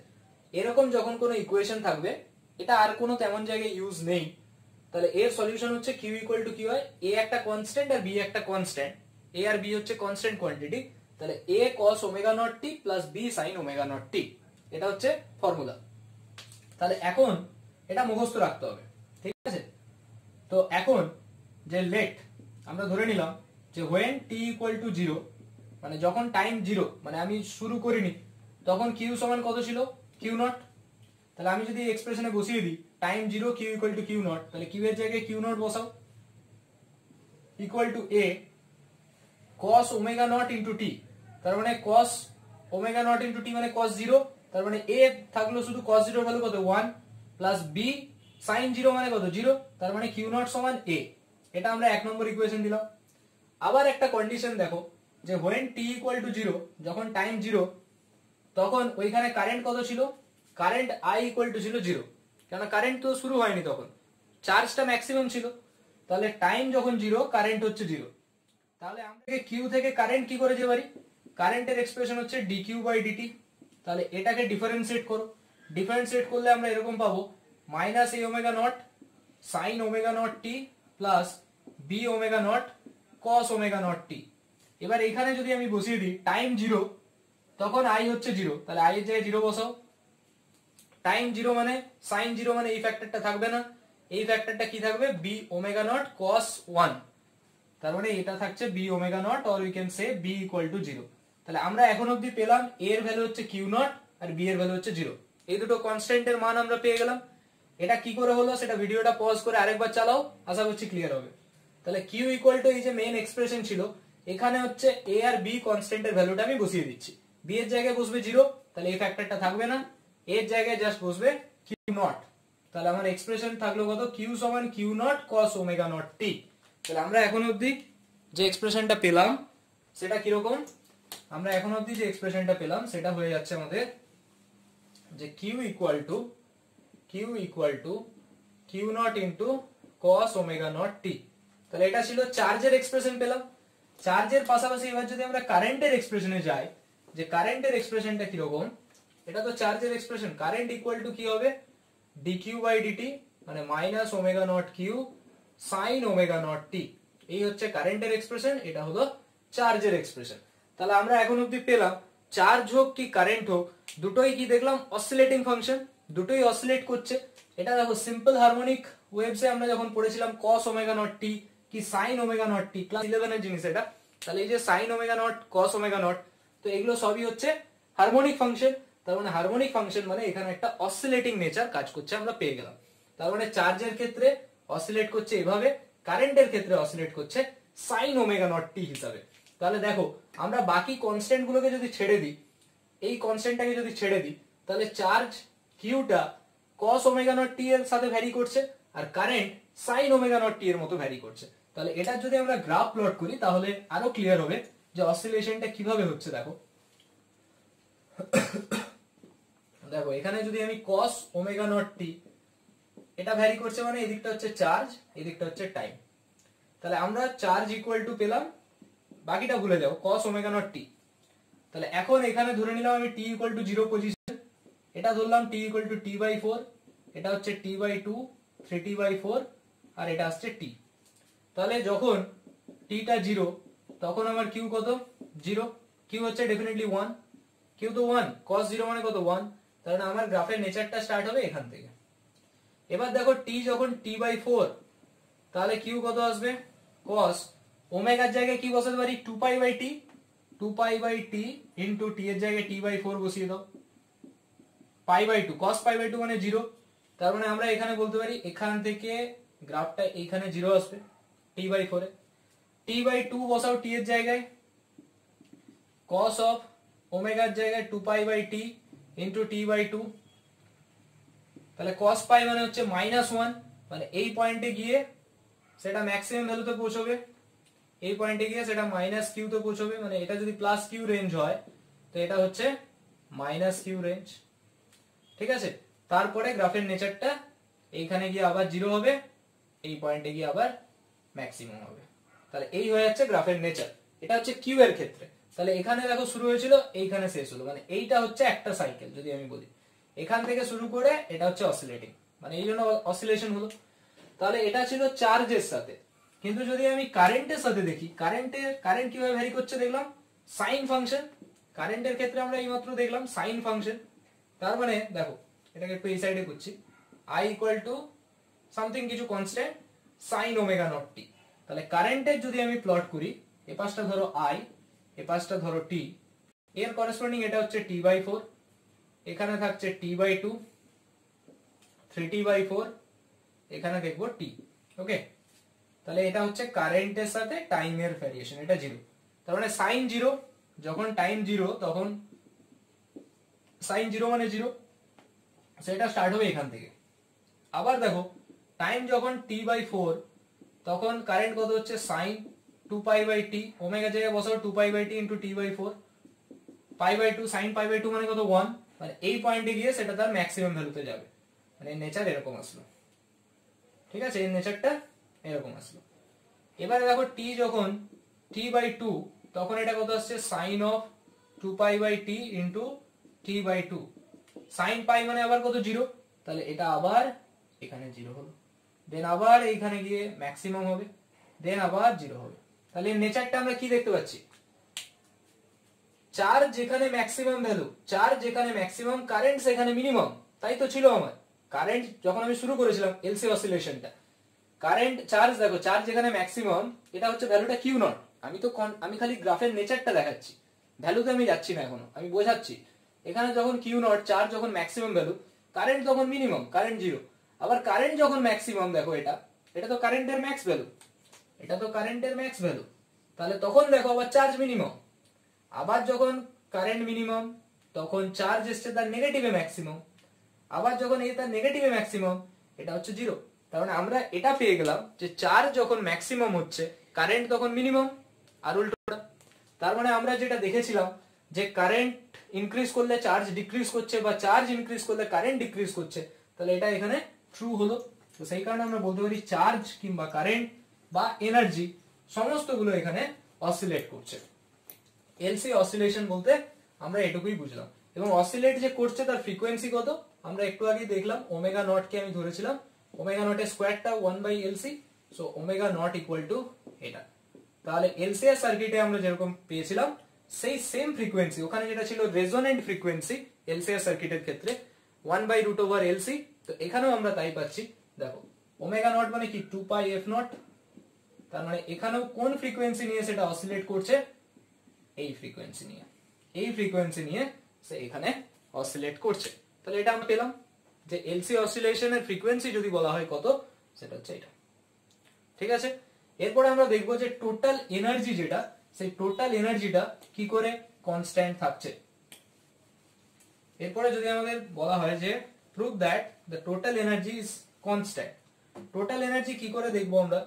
এরকম যখন কোনো ইকুয়েশন থাকবে, এটা আর কোনো তেমন জায়গায় ইউজ নেই, তাহলে এর সলিউশন হচ্ছে কিউ ইকুয়াল টু কি হয়, এ একটা কনস্ট্যান্ট আর বি একটা কনস্ট্যান্ট, এ আর বি হচ্ছে কনস্ট্যান্ট কোয়ান্টিটি, তাহলে A cos omega naught T plus B sine omega naught T, এটা হচ্ছে ফর্মুলা। তাহলে এখন এটা মুখস্থ রাখতে হবে, ঠিক আছে। তো এখন যে লেট আমরা ধরে নিলাম যে when t equal to 0, মানে যখন টাইম 0, মানে আমি শুরু করিনি, তখন কিউ সমান কত ছিল, কিউ নট। তাহলে আমি যদি এক্সপ্রেশনে বসিয়ে দিই time 0 Q equal to Q not, তাহলে কিউ এর জায়গায় কিউ নট বসাও, equal to A cos omega not into T, তার মানে cos omega not into T মানে cos 0, তার মানে এ থাকলো শুধু cos 0 এর ভ্যালু কত 1 প্লাস বি sin 0 মানে কত 0, তার মানে কিউ নট সমান এ। এটা আমরা এক নম্বর ইকুয়েশন দিলাম। আবার একটা কন্ডিশন দেখো যে when t equal to 0, যখন টাইম 0, তখন ওইখানে কারেন্ট কত ছিল, কারেন্ট i equal to ছিল 0, কারণ কারেন্ট তো শুরু হয়নি, তখন চার্জটা ম্যাক্সিমাম ছিল, তাহলে টাইম যখন 0 কারেন্ট হচ্ছে 0। তাহলে আমরা কিউ থেকে কারেন্ট কি করে যেতে পারি, কারেন্টের এক্সপ্রেশন হচ্ছে dq বাই dt, তাহলে এটাকে ডিফারেন্সিয়েট করো, ডিফারেন্সিয়েট করলে আমরা এরকম পাবো minus a omega naught sine omega naught T plus B omega naught cos omega naught T. এবার এখানে যদি আমি বসিয়ে দিই টাইম 0, তখন i হচ্ছে 0, তাহলে i এর জায়গায় 0 বসাও, টাইম 0 মানে sin 0 মানে এই ফ্যাক্টরটা থাকবে না, এই ফ্যাক্টরটা কি থাকবে b ওমেগা নট cos 1, তার মানে এটা থাকছে b omega not, or we can say b equal to 0। তাহলে আমরা এখন অবধি পেলাম a এর ভ্যালু হচ্ছে q নট আর b এর ভ্যালু হচ্ছে 0, এই দুটো কনস্ট্যান্টের মান আমরা পেয়ে গেলাম। এটা কি করে হলো সেটা ভিডিওটা পজ করে আরেকবার চালাও, আশা করছি ক্লিয়ার হবে। তাহলে q ইকুয়াল টু এই যে মেইন এক্সপ্রেশন ছিল, এখানে হচ্ছে a আর b কনস্ট্যান্টের ভ্যালুটা আমি বসিয়ে দিচ্ছি, b এর জায়গায় বসবে 0, তাহলে এই ফ্যাক্টরটা থাকবে না, a এর জায়গায় জাস্ট বসবে q নট, তাহলে আমার এক্সপ্রেশন থাকলো কত, q সমান q not cos omega not t। তাহলে আমরা এখন অবধি যে এক্সপ্রেশনটা পেলাম সেটা কি রকম, আমরা এখন অবধি যে এক্সপ্রেশনটা পেলাম সেটা হয়ে যাচ্ছে আমাদের যে q equal to q not into cos omega not t। তাহলে এটা ছিল চার্জের এক্সপ্রেশন পেলাম। চার্জের পাশাপাশি এবার যদি আমরা কারেন্টের এক্সপ্রেশনে যাই, যে কারেন্টের এক্সপ্রেশনটা কি রকম, এটা তো চার্জের এক্সপ্রেশন, কারেন্ট ইকুয়াল টু কি হবে dq বাই dt, মানে minus omega not q sin omega not t, এই হচ্ছে কারেন্টের এক্সপ্রেশন, এটা হলো চার্জের এক্সপ্রেশন। তাহলে আমরা এখন অবধি পেলাম চার্জ হোক কি কারেন্ট হোক, দুটোই কি দেখলাম অসিলেটিং ফাংশন, দুটোই অসিলেট করছে। এটা দেখো সিম্পল হারমোনিক ওয়েভসে আমরা যখন পড়েছিলাম cos ওমেগা নট t কি sin omega not t, class 11 এর জিনিস এটা। তাহলে এই যে sin omega naught cos omega not, তো এগুলো সবই হচ্ছে হারমোনিক ফাংশন, তার মানে হারমোনিক ফাংশন মানে এখানে একটা অসিলেটিং নেচার কাজ করছে, আমরা পেয়ে গেলাম। তার মানে চার্জের ক্ষেত্রে অসিলেট করছে এভাবে, কারেন্টের ক্ষেত্রে অসিলেট করছে sin ওমেগা নট t হিসাবে। তাহলে দেখো আমরা বাকি কনস্ট্যান্ট গুলোকে যদি ছেড়ে দিই, এই কনস্ট্যান্টটাকে যদি ছেড়ে দিই, তাহলে charge কিউটা cos omega naught T এর সাথে ভ্যারি করছে আর current sin omega naught T এর মতো ভ্যারি করছে। তাহলে এটা যদি আমরা গ্রাফ প্লট করি তাহলে আরো ক্লিয়ার হবে যে অসিলেশনটা কিভাবে হচ্ছে। দেখো দেখো এখানে যদি আমি cos ওমেগা নট টি, এটা ভ্যারি করছে মানে এদিকটা হচ্ছে চার্জ, এদিকটা হচ্ছে টাইম। তাহলে আমরা চার্জ ইকুয়াল টু পেলাম, বাকিটা ভুলে যাও, cos ওমেগা নট টি। তাহলে এখন এখানে ধরে নিলাম আমি t ইকুয়াল টু 0 পজিশন, এটা ধরলাম t ইকুয়াল টু t/4, এটা হচ্ছে t/2, 3t/4 আর এটা আসছে t। তাহলে যখন t টা 0 তখন আমার q কত? 0। q হচ্ছে ডেফিনেটলি 1, q তো 1, cos 0 মানে কত? 1। তাহলে আমার গ্রাফের নেচারটা স্টার্ট হবে এখান থেকে। এবার দেখো t যখন t/4, তাহলে q কত আসবে? cos ওমেগার জায়গায় কি বসাতে পারি? 2π/t, 2π/t ইনটু t এর জায়গায় t/4 বসিয়ে দাও, π/2, cos π/2 মানে 0। তার মানে আমরা এখানে বলতে পারি এখান থেকে গ্রাফটা এইখানে 0 আসবে t/4 এ। t/2 বসাও t এর জায়গায়, cos অফ ওমেগার জায়গায় 2π/t ইনটু t/2, তাহলে cos π মানে হচ্ছে -1, মানে এই পয়েন্টে গিয়ে সেটা ম্যাক্সিমাম ভ্যালুতে পৌঁছবে, এই পয়েন্টে গিয়ে সেটা -q তে পৌঁছবে, মানে এটা যদি +q রেঞ্জ হয় তো এটা হচ্ছে -q রেঞ্জ। ঠিক আছে, তারপরে গ্রাফের নেচারটা এইখানে গিয়ে আবার 0 হবে, এই পয়েন্টে গিয়ে আবার ম্যাক্সিমাম হবে। তাহলে এই হয়ে যাচ্ছে গ্রাফের নেচার। এটা হচ্ছে কিউ এর ক্ষেত্রে। তাহলে এখানে দেখো শুরু হয়েছিল, এইখানে শেষ হলো, মানে এইটা হচ্ছে একটা সাইকেল। যদি আমি বলি এখান থেকে শুরু করে এটা হচ্ছে অসিলেটিং, মানে এই জন্য অসিলেশন হলো। তাহলে এটা ছিল চার্জের সাথে। কিন্তু যদি আমি কারেন্টের সাথে দেখি, কারেন্ট কিভাবে ভ্যারি করছে দেখলাম সাইন ফাংশন। কারেন্টের ক্ষেত্রে আমরা এইমাত্র দেখলাম সাইন ফাংশন। তার মানে দেখো এটাকে একটু এই সাইডে করছি, i ইকুয়াল টু সামথিং কিছু কনস্ট্যান্ট sin ওমেগা নট টি। তাহলে কারেন্টের যদি আমি প্লট করি, এই পাশটা ধরো i, এই পাশটা ধরো t, এর করেসপন্ডিং এটা হচ্ছে t/4, এখানে থাকছে t/2, 3t/4, এখানে দেখবো t। ওকে, তাহলে এটা হচ্ছে কারেন্টের সাথে টাইমের ভ্যারিয়েশন, এটা 0। তার মানে sin 0, যখন টাইম 0 তখন sin 0 মানে 0, সেটা স্টার্ট হবে এখান থেকে। আবার দেখো টাইম যখন t/4 তখন কারেন্ট কত হচ্ছে? sin 2π/t, ওমেগা জায়গায় বসাও 2π/t ইনটু t/4, π/2, sin π/2 মানে কত? 1, মানে এই পয়েন্টে গিয়ে সেটা তার ম্যাক্সিমাম ভ্যালুতে যাবে। মানে নেচার এরকম আসলো। ঠিক আছে, এই নেচারটা এরকম আসলো। এবারে দেখো t যখন t/2 তখন এটা কত আসছে? sin of 2π/t into t/2, sin π মানে আবার কত? 0। তাহলে এটা আবার এখানে 0 হলো, দেন আবার এইখানে গিয়ে ম্যাক্সিমাম হবে, দেন আবার 0 হবে। তাহলে এর নেচারটা আমরা কি দেখতে পাচ্ছি? চার্জ যেখানে ম্যাক্সিমাম ভ্যালু, চার্জ যেখানে ম্যাক্সিমাম, কারেন্ট সেখানে মিনিমাম। তাই তো ছিল আমার কারেন্ট যখন আমি শুরু করেছিলাম এলসি অসিলেশনটা। কারেন্ট চার্জ দেখো, চার্জ যেখানে ম্যাক্সিমাম, এটা হচ্ছে ভ্যালুটা কিউ নট। আমি খালি গ্রাফের নেচারটা দেখাচ্ছি, ভ্যালুতে আমি যাচ্ছি না এখনো, আমি বোঝাচ্ছি। এখানে যখন কিউ নট, চার্জ যখন ম্যাক্সিমাম ভ্যালু, কারেন্ট তখন মিনিমাম, কারেন্ট 0। আবার কারেন্ট যখন ম্যাক্সিমাম, দেখো এটা তো কারেন্টের ম্যাক্স ভ্যালু, এটা তো কারেন্টের ম্যাক্স ভ্যালু, তাহলে তখন দেখো আবার চার্জ মিনিমাম। আবার যখন কারেন্ট মিনিমাম তখন চার্জ এসছে তার নেগেটিভে ম্যাক্সিমাম, আবার যখন এই তার নেগেটিভে ম্যাক্সিমাম, এটা হচ্ছে 0। তার মানে আমরা এটা পেয়ে গেলাম যে চার্জ যখন ম্যাক্সিমাম হচ্ছে কারেন্ট তখন মিনিমাম, আর উল্টোটা। তার মানে আমরা যেটা দেখেছিলাম যে কারেন্ট ইনক্রিজ করলে চার্জ ডিক্রিজ করছে, বা চার্জ ইনক্রিজ করলে কারেন্ট ডিক্রিজ করছে, তাহলে এটা এখানে ট্রু হলো। তো সেই কারণে আমরা বলতে পারি চার্জ কিংবা কারেন্ট বা এনার্জি সমস্তগুলো এখানে অসিলেট করছে। এলসি অসিলেশন বলতে আমরা এটুকুই বুঝলাম। এবং অসিলেট যে করছে তার ফ্রিকোয়েন্সি কত আমরা একটু আগে দেখলাম, ওমেগা নট কে আমি ধরেছিলাম, ওমেগা নটের স্কোয়ারটা 1/LC, so omega naught equal to এটা। তাহলে এলসি এর সার্কিটে আমরা যেরকম পেয়েছিলাম সেই সেম ফ্রিকোয়েন্সি, ওখানে যেটা ছিল রেজোন্যান্ট ফ্রিকোয়েন্সি এলসি এর সার্কিটের ক্ষেত্রে 1/√LC, তো এখানেও আমরা তাই পাচ্ছি। দেখো ওমেগা নট মানে কি? 2πf0। তার মানে এখানেও কোন ফ্রিকোয়েন্সি নিয়ে সেটা অসিলেট করছে? এই ফ্রিকোয়েন্সি নিয়ে, এই ফ্রিকোয়েন্সি নিয়ে সে এখানে অসিলেট করছে। তাহলে এটা আমরা পেলাম যে এলসি অসিলেশনের ফ্রিকোয়েন্সি যদি বলা হয় কত, সেটা হচ্ছে এটা। ঠিক আছে, এরপরে আমরা দেখবো যে টোটাল এনার্জি যেটা, সেই টোটাল এনার্জিটা কি করে কনস্ট্যান্ট থাকছে। এরপরে যদি আমাদের বলা হয় যে prove that the total energy is constant, total energy কি করে দেখবো আমরা,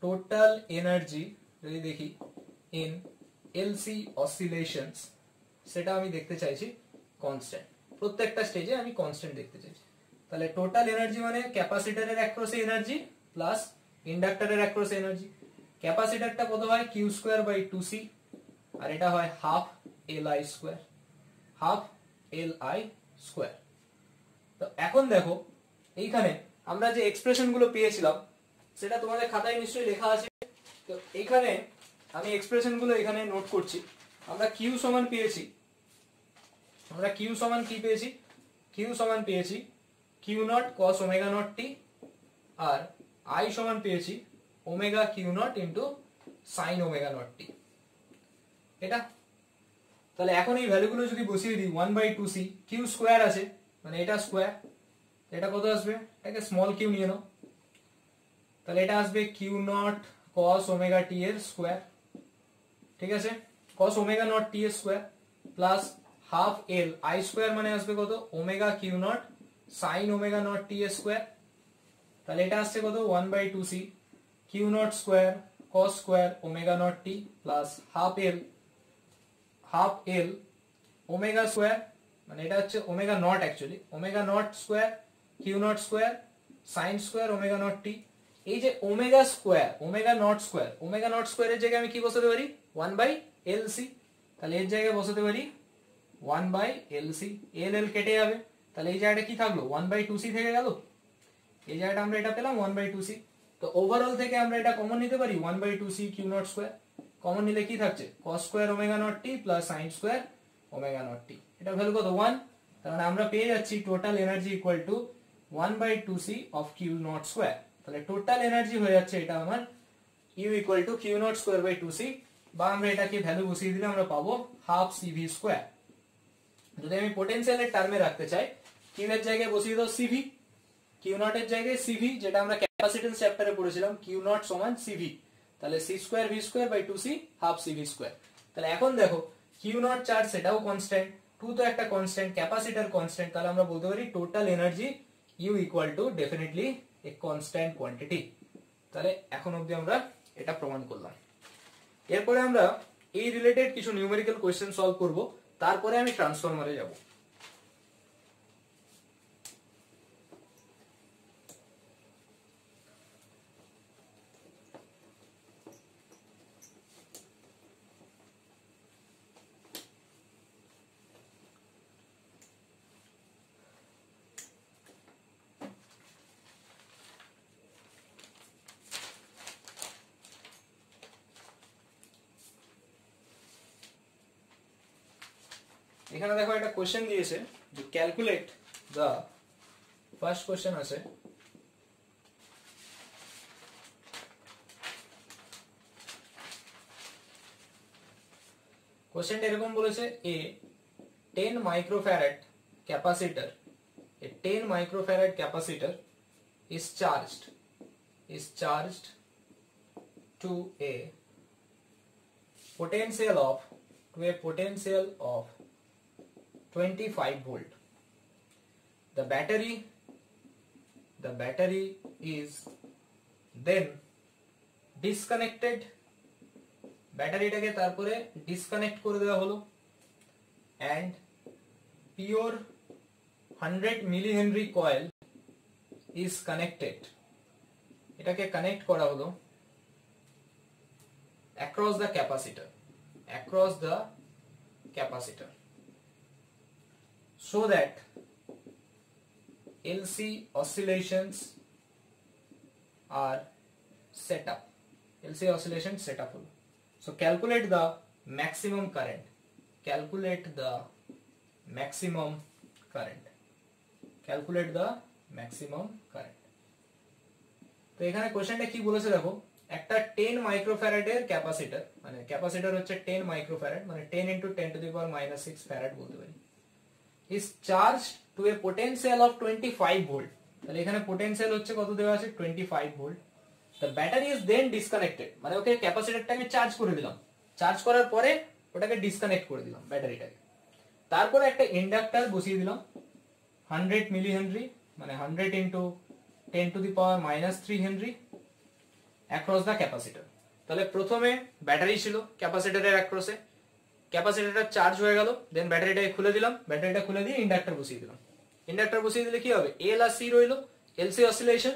টোটাল এনার্জি যদি দেখি ইন এলসি অসিলেশনস, সেটা আমি দেখতে চাইছি কনস্ট্যান্ট, প্রত্যেকটা স্টেজে আমি কনস্ট্যান্ট দেখতে চাইছি। তাহলে টোটাল এনার্জি মানে ক্যাপাসিটরের অ্যাক্রসে এনার্জি প্লাস ইন্ডাক্টরের অ্যাক্রসে এনার্জি। ক্যাপাসিটরটা কত হয় কিউ স্কোয়ার বাই 2c, আর এটা হয় half L I square, half L I square. তো এখন দেখো এইখানে আমরা যে এক্সপ্রেশন গুলো পেয়েছিলাম সেটা তোমাদের খাতায় নিশ্চয়ই লেখা আছে। তো এইখানে আমি এক্সপ্রেশন গুলো এখানে নোট করছি। আমরা কিউ সমান পেয়েছি, আমরা কিউ সমান কি পেয়েছি, কিউ সমান পেয়েছি Q naught cos omega naught T, আর আই সমান পেয়েছি omega Q naught into sine omega naught T. এটা তাহলে এখন এই ভ্যালুগুলো যদি বসিয়ে দিই 1/2c, কিউ স্কোয়ার আছে মানে এটা স্কোয়ার, এটা কত আসবে, এটাকে স্মল কিউ নিয়ে নাও, তাহলে এটা আসবে Q naught cos omega T এর স্কোয়ার, ঠিক আছে, কস ওমেগা নট টি এর square plus half L I square মানে আসবে কত omega Q naught sine omega naught T এর স্কোয়ার, তাহলে এটা আসছে কত 1/2c Q naught square cos square omega naught T plus half L omega square মানে এটা হচ্ছে omega naught, actually omega not square Q naught square sine square omega naught T. এই যে ওমেগা স্কোয়ার ওমেগা নট স্কোয়ারের জায়গায় আমি কি বসাতে পারি 1/LC, তাহলে এর জায়গায় বসাতে পারি 1/LC, এল এল কেটে যাবে, তাহলে এই জায়গাটা কি থাকলো 1/2c থেকে গেল, এই জায়গাটা আমরা এটা পেলাম 1/2c। তো ওভারঅল থেকে আমরা এটা কমন নিতে পারি 1/2c Q naught square, common নিলে কি থাকছে cos square omega naught T plus sin square omega naught T, এটা ভ্যালু কত 1, তার মানে আমরা পেয়ে যাচ্ছি total energy equal to 1/2c of Q naught square. তাহলে টোটাল এনার্জি হয়ে যাচ্ছে এটা আমার U equal to Q naught square by 2c, বা আমরা এটাকে ভ্যালু বসিয়ে দিলে আমরা পাবো হাফ সিভি স্কোয়ার। যদি আমি পোটেনশিয়ালের টার্মে রাখতে চাই কিউ এর জায়গায় বসিয়ে দাও সিভি, কিউ নট এর জায়গায় সিভি, যেটা আমরা ক্যাপাসিট্যান্স চ্যাপ্টারে পড়েছিলাম কিউ নট সমান সিভি, তাহলে C square V square by 2c half CV square. তাহলে এখন দেখো কিউ নট চার্জ সেটাও কনস্ট্যান্ট, 2 তো একটা কনস্ট্যান্ট, ক্যাপাসিটর কনস্ট্যান্ট, তাহলে আমরা বলতে পারি total energy U equal to definitely a constant quantity. তাহলে এখন অবধি আমরা এটা প্রমাণ করলাম। এরপরে আমরা এই রিলেটেড কিছু নিউমেরিক্যাল কোশ্চেন সলভ করব, তারপরে আমি ট্রান্সফরমারে যাব। এখানে দেখো একটা কোশ্চেন দিয়েছে যে ক্যালকুলেট দ্য, ফার্স্ট কোশ্চেন আছে কোশ্চেনটা এরকম বলেছে এ 10 microfarad capacitor, a 10 microfarad capacitor is charged to a potential of 25 volt. The battery is then disconnected, ব্যাটারিটাকে তারপরে ডিসকানেক্ট করে দেওয়া হলো, and pure 100 millihenry coil is connected, এটাকে কানেক্ট করা হলো across the capacitor so that LC oscillations are set up, LC oscillations set up হলো। So calculate the maximum current, তো এখানে কোশ্চেনটা কি বলেছে দেখো, একটা 10 মাইক্রোফ্যারাডের ক্যাপাসিটর, মানে ক্যাপাসিটর হচ্ছে 10 মাইক্রোফ্যারাড, মানে 10 into 10 to the power minus 6 farad বলতে পারি, is charged to a potential of 25 volt, তাহলে এখানে পোটেনশিয়াল হচ্ছে কত দেওয়া আছে 25 volt. The battery is then disconnected, মানে ওকে ক্যাপাসিটরটা আমি চার্জ করে দিলাম, চার্জ করার পরে ওটাকে ডিসকানেক্ট করে দিলাম ব্যাটারিটাকে, তারপরে একটা ইন্ডাক্টর বসিয়ে দিলাম 100 মিলি হেনরি, মানে 100 into 10⁻³ Henry across the capacitor. তাহলে প্রথমে ব্যাটারি ছিল ক্যাপাসিটরের অ্যাক্রসে, ক্যাপাসিটরটা চার্জ হয়ে গেল, দেন ব্যাটারিটাকে খুলে দিলাম, ব্যাটারিটা খুলে দিয়ে ইন্ডাক্টর বসিয়ে দিলাম। ইন্ডাক্টর বসিয়ে দিলে কি হবে, এল আর সি রইলো, LC oscillation,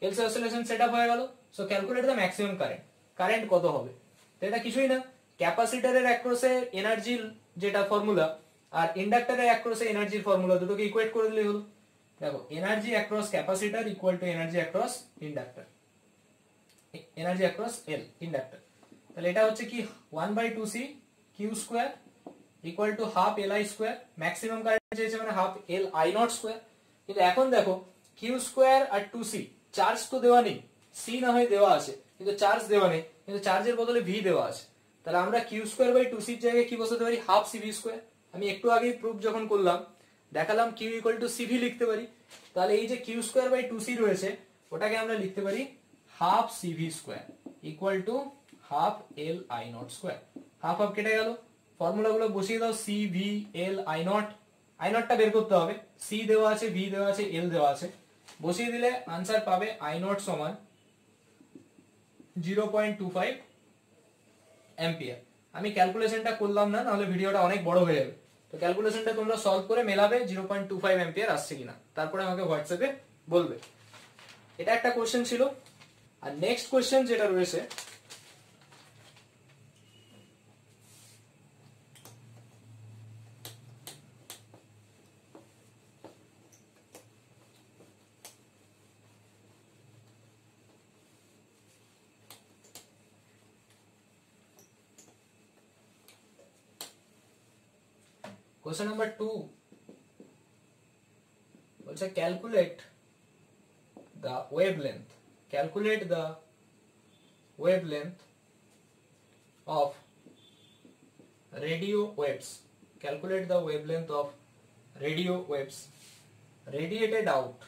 LC oscillation setup হয়ে গেল। So calculate the maximum current, current কত হবে? তো এটা কিছুই না, ক্যাপাসিটরের অ্যাক্রসে এনার্জির যেটা ফর্মুলা আর ইন্ডাক্টরের অ্যাক্রসে এনার্জির ফর্মুলা দুটোকে ইকুয়েট করে দিলেই হলো। দেখো energy across capacitor equal to energy across inductor, energy across L inductor. তাহলে এটা হচ্ছে কি 1/2c Q square equal to half L I square, maximum current চেয়েছে মানে half L I not square. কিন্তু এখন দেখো কিউ স্কয়ার আর 2c, চার্জ তো দেওয়া নেই, সি না হয় দেওয়া আছে কিন্তু চার্জ দেওয়া নেই, কিন্তু চার্জের বদলে ভি দেওয়া আছে। তাহলে আমরা কিউ স্কয়ার বাই 2c এর জায়গায় কি বসাতে পারি, হাফ সিভি স্কয়ার। আমি একটু আগেই প্রুফ যখন করলাম দেখালাম কিউ ইকুয়াল টু সিভি লিখতে পারি। তাহলে এই যে কিউ স্কয়ার বাই 2c রয়েছে ওটাকে আমরা লিখতে পারি half CV square equal to half L I not square. Half half কেটে গেল, ফর্মুলা গুলো বসিয়ে দাও, C V L I not, I নটটা বের করতে হবে, সি দেওয়া আছে, ভি দেওয়া আছে, এল দেওয়া আছে, বসিয়ে দিলে আনসার পাবে আই নট সমান 0.25 অ্যাম্পিয়ার। আমি ক্যালকুলেশনটা করলাম না, নাহলে ভিডিওটা অনেক বড় হয়ে যাবে। তো ক্যালকুলেশনটা তোমরা সলভ করে মেলাবে 0.25 অ্যাম্পিয়ার আসছে কিনা, তারপরে আমাকে হোয়াটসঅ্যাপে বলবে। এটা একটা কোশ্চেন ছিল। আর নেক্সট কোশ্চেন যেটা রয়েছে, question number 2 বলছে calculate the wavelength, calculate the wavelength of radio waves, calculate the wavelength of radio waves radiated out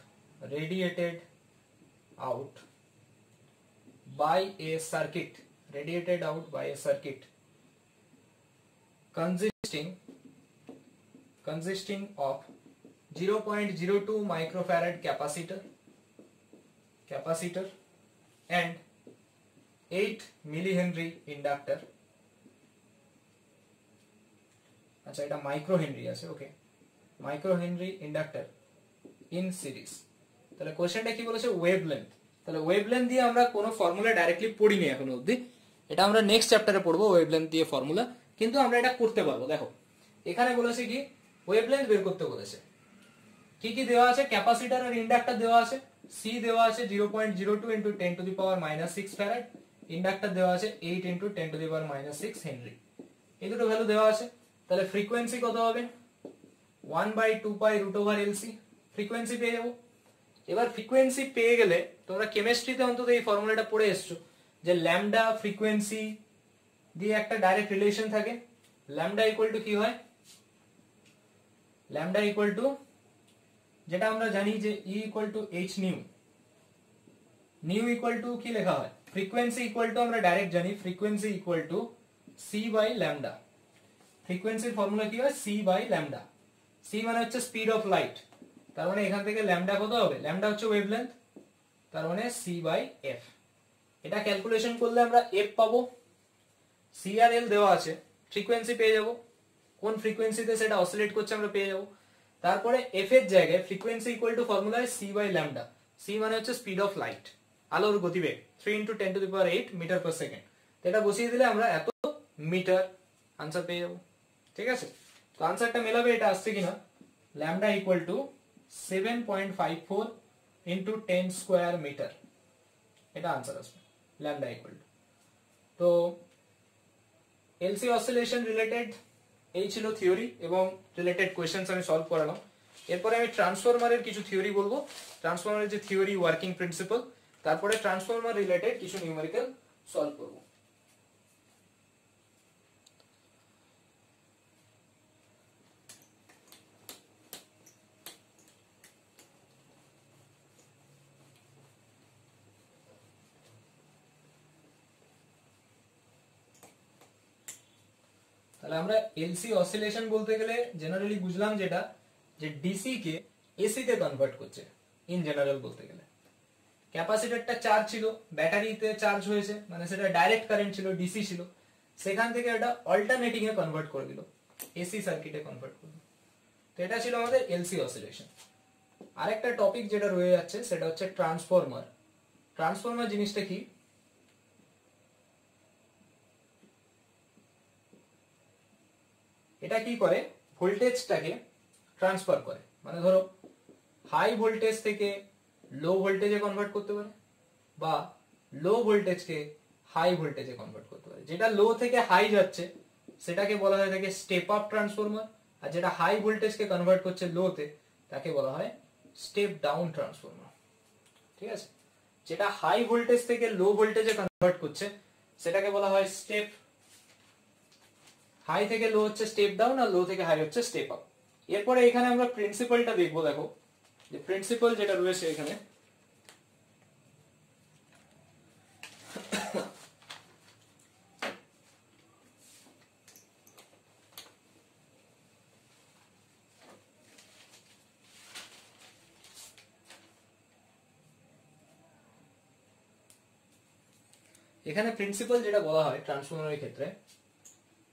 by a circuit, radiated out by a circuit consisting of 0.02 microfarad capacitor and 8 millihenry inductor। আচ্ছা এটা micro henry আছে, okay, micro henry inductor in series. তাহলে কোশ্চেনটা কি বলেছে, wavelength. তাহলে wavelength দিয়ে আমরা কোনো ফর্মুলা ডাইরেক্টলি পড়িনি এখনো অবধি, এটা আমরা নেক্সট চ্যাপ্টারে পড়বো ওয়েভলেন্থ দিয়ে ফর্মুলা, কিন্তু আমরা এটা করতে পারবো। দেখো এখানে বলেছে কি ওয়েভলেন্থ বের করতে বলেছে, কি কি দেওয়া আছে, ক্যাপাসিটর আর ইন্ডাক্টর দেওয়া আছে, সি দেওয়া আছে 0.02 ইন্টু 10⁻⁻6 ফ্যারাড, ইন্ডাক্টর দেওয়া আছে 8 ইন্টু 10⁻⁻6 হেনরি, এই দুটো ভ্যালু দেওয়া আছে। তাহলে ফ্রিকোয়েন্সি কত হবে, 1/2π√LC ফ্রিকোয়েন্সি পেয়ে যাবো। এবার ফ্রিকোয়েন্সি পেয়ে গেলে তোমরা কেমিস্ট্রিতে অন্তত এই ফর্মুলাটা পড়ে এসছো যে ল্যামডা ফ্রিকোয়েন্সি দিয়ে একটা ডাইরেক্ট রিলেশন থাকে। ল্যামডা ইকুয়াল টু কি হয়, ল্যামডা ইকুয়াল টু যেটা আমরা জানি যে E equal to H nu, nu equal to কি লেখা হয়, ফ্রিকোয়েন্সি ইকুয়াল টু আমরা ডাইরেক্ট জানি frequency equal to C by lambda. ফ্রিকোয়েন্সির ফর্মুলা কি হয়, সি বাই ল্যামডা। সি মানে হচ্ছে স্পিড অফ লাইট, তার মানে এখান থেকে ল্যামডা কত হবে, ল্যামডা হচ্ছে ওয়েভলেন্থ, তার মানে সি বাই এফ। এটা ক্যালকুলেশন করলে আমরা এফ পাবো, সি আর এল দেওয়া আছে, ফ্রিকোয়েন্সি পেয়ে যাব, কোন ফ্রিকোয়েন্সিতে সেটা অসিলেট করছে আমরা পেয়ে যাব। তারপরে এফ এর জায়গায় frequency equal to formula C by lambda, C মানে হচ্ছে স্পিড অফ লাইট, আলোর গতিবেগ 3 ইন্টু 10⁸ মিটার পার সেকেন্ড। এটা বসিয়ে দিলে আমরা এত মিটার আনসার পেয়ে যাবো। ঠিক আছে, তো আনসারটা মেলাবে, এটা আসছে কিনা, lambda equal to 7.54 into 10 square metre, এটা আনসার আসবে ল্যামডা ইকুয়াল টু। তো এলসি অসিলেশন রিলেটেড এই ছিল থিওরি এবং রিলেটেড কোয়েশ্চেন্স আমি সলভ করালাম। এরপরে আমি ট্রান্সফরমারের কিছু থিওরি বলবো, ট্রান্সফরমারের যে থিওরি, ওয়ার্কিং প্রিন্সিপাল, তারপরে ট্রান্সফরমার রিলেটেড কিছু নিউমেরিক্যাল সলভ করব। তাহলে আমরা এলসি অসিলেশন বলতে গেলে জেনারেলি বুঝলাম যেটা যে ডিসি কে এসি তে কনভার্ট করছে ইন জেনারেল বলতে গেলে। ক্যাপাসিটরটা চার্জ ছিল, ব্যাটারিতে চার্জ হয়েছে, মানে সেটা ডাইরেক্ট কারেন্ট ছিল, ডিসি ছিল, সেখান থেকে এটা অল্টারনেটিং এ কনভার্ট করে দিল, এসি সার্কিটে কনভার্ট করলো। তো এটা ছিল আমাদের এলসি অসিলেশন। আরেকটা টপিক যেটা রয়ে যাচ্ছে সেটা হচ্ছে ট্রান্সফরমার। ট্রান্সফরমার জিনিসটা কি? এটা কি করে? ভোল্টেজটাকে ট্রান্সফার করে, মানে ধরো হাই ভোল্টেজ থেকে লো ভোল্টেজে কনভার্ট করতে পারে, বা লো ভোল্টেজকে হাই ভোল্টেজে কনভার্ট করতে পারে। যেটা লো থেকে হাই যাচ্ছে সেটাকে বলা হয় থাকে স্টেপ আপ ট্রান্সফরমার, আর যেটা হাই ভোল্টেজকে কনভার্ট করছে লোতে তাকে বলা হয় স্টেপ ডাউন ট্রান্সফরমার। ঠিক আছে, যেটা হাই ভোল্টেজ থেকে লো ভোল্টেজে কনভার্ট করছে সেটাকে বলা হয় স্টেপ, হাই থেকে লো হচ্ছে স্টেপ ডাউন, আর লো থেকে হাই হচ্ছে স্টেপ আপ। এরপরে এখানে আমরা প্রিন্সিপালটা দেখবো। দেখো যে প্রিন্সিপাল যেটা রয়েছে এখানে, এখানে প্রিন্সিপাল যেটা বলা হয় ট্রান্সফরমারের ক্ষেত্রে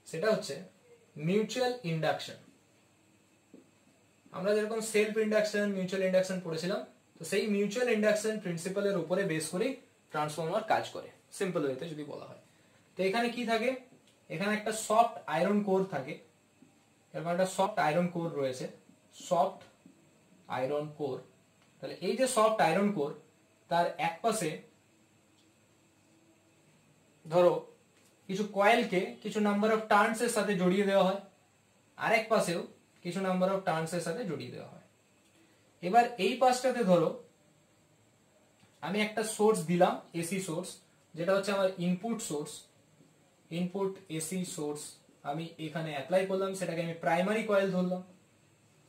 সেটা হচ্ছে মিউচুয়াল ইন্ডাকশন। আমরা যেরকম সেলফ ইন্ডাকশন, মিউচুয়াল ইন্ডাকশন পড়েছিলাম, তো সেই মিউচুয়াল ইন্ডাকশন প্রিন্সিপালের উপরে বেস করে ট্রান্সফরমার কাজ করে, সিম্পল ওয়েতে যদি বলা হয়। তো এখানে কি থাকে? এখানে একটা সফট আয়রন কোর থাকে, এরকম একটা সফট আয়রন কোর রয়েছে, সফট আয়রন কোর। তাহলে এই যে সফট আয়রন কোর, তার এক পাশে ধরো কিছু কয়েলকে কিছু নাম্বার অফ টার্নস এর সাথে জড়িয়ে দেওয়া হয়, আরেক পাশেও কিছু নাম্বার অফ টার্নস এর সাথে জড়িয়ে দেওয়া হয়। এবার এই পাশটাতে ধরো আমি একটা সোর্স দিলাম, এসি সোর্স, যেটা হচ্ছে আমার input source, input AC source আমি এখানে অ্যাপ্লাই করলাম, সেটাকে আমি প্রাইমারি কয়েল ধরলাম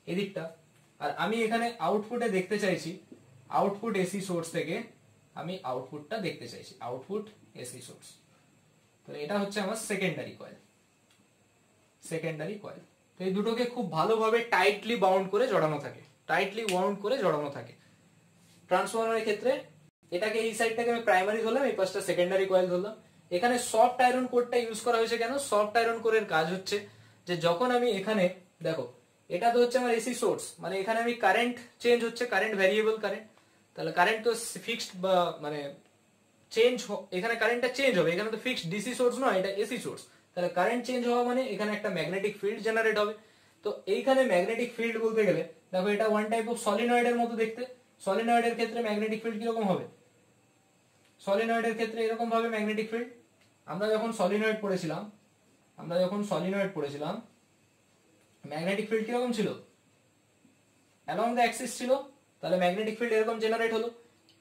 এদিকটা। আর আমি এখানে আউটপুটে দেখতে চাইছি, আউটপুট এসি সোর্স থেকে আমি আউটপুটটা দেখতে চাইছি, আউটপুট এসি সোর্স। তো এটা হচ্ছে আমার সেকেন্ডারি কয়েল, সেকেন্ডারি কয়েল। তো এই দুটোকে খুব ভালোভাবে টাইটলি বাউন্ড করে জড়ানো থাকে, টাইটলি বাউন্ড করে জড়ানো থাকে। ট্রান্সফরমারের ক্ষেত্রে এটাকে এই সাইডটাকে আমি প্রাইমারি ধরলাম, এই পাশটা সেকেন্ডারি কয়েল ধরলাম। এখানে সফট আয়রন কোরটা ইউজ করা হয়েছে কেন? সফট আয়রন কোরের কাজ হচ্ছে যে যখন আমি এখানে দেখো, এটা তো হচ্ছে আমার এসি সোর্স, মানে এখানে আমি কারেন্ট চেঞ্জ হচ্ছে, কারেন্ট ভ্যারিয়েবল কারেন্ট, তাহলে কারেন্ট তো ফিক্সড বা মানে চেঞ্জ, এখানে কারেন্টটা চেঞ্জ হবে, এখানে তো ফিক্সড ডিসি সোর্স নয়, এটা এসি সোর্স। তাহলে কারেন্ট চেঞ্জ হওয়া মানে এখানে একটা ম্যাগনেটিক ফিল্ড জেনারেট হবে। তো এইখানে ম্যাগনেটিক ফিল্ড বলতে গেলে দেখো এটা ওয়ান টাইপ অফ সলিনয়েডের মতো দেখতে। সলিনয়েডের ক্ষেত্রে ম্যাগনেটিক ফিল্ড কিরকম হবে? সলিনয়েডের ক্ষেত্রে এরকম ভাবে ম্যাগনেটিক ফিল্ড। আমরা যখন সলিনয়েড পড়েছিলাম, ম্যাগনেটিক ফিল্ড কিরকম ছিল? অ্যালং দ্য অ্যাক্সিস ছিল, তাহলে ম্যাগনেটিক ফিল্ড এরকম জেনারেট হলো।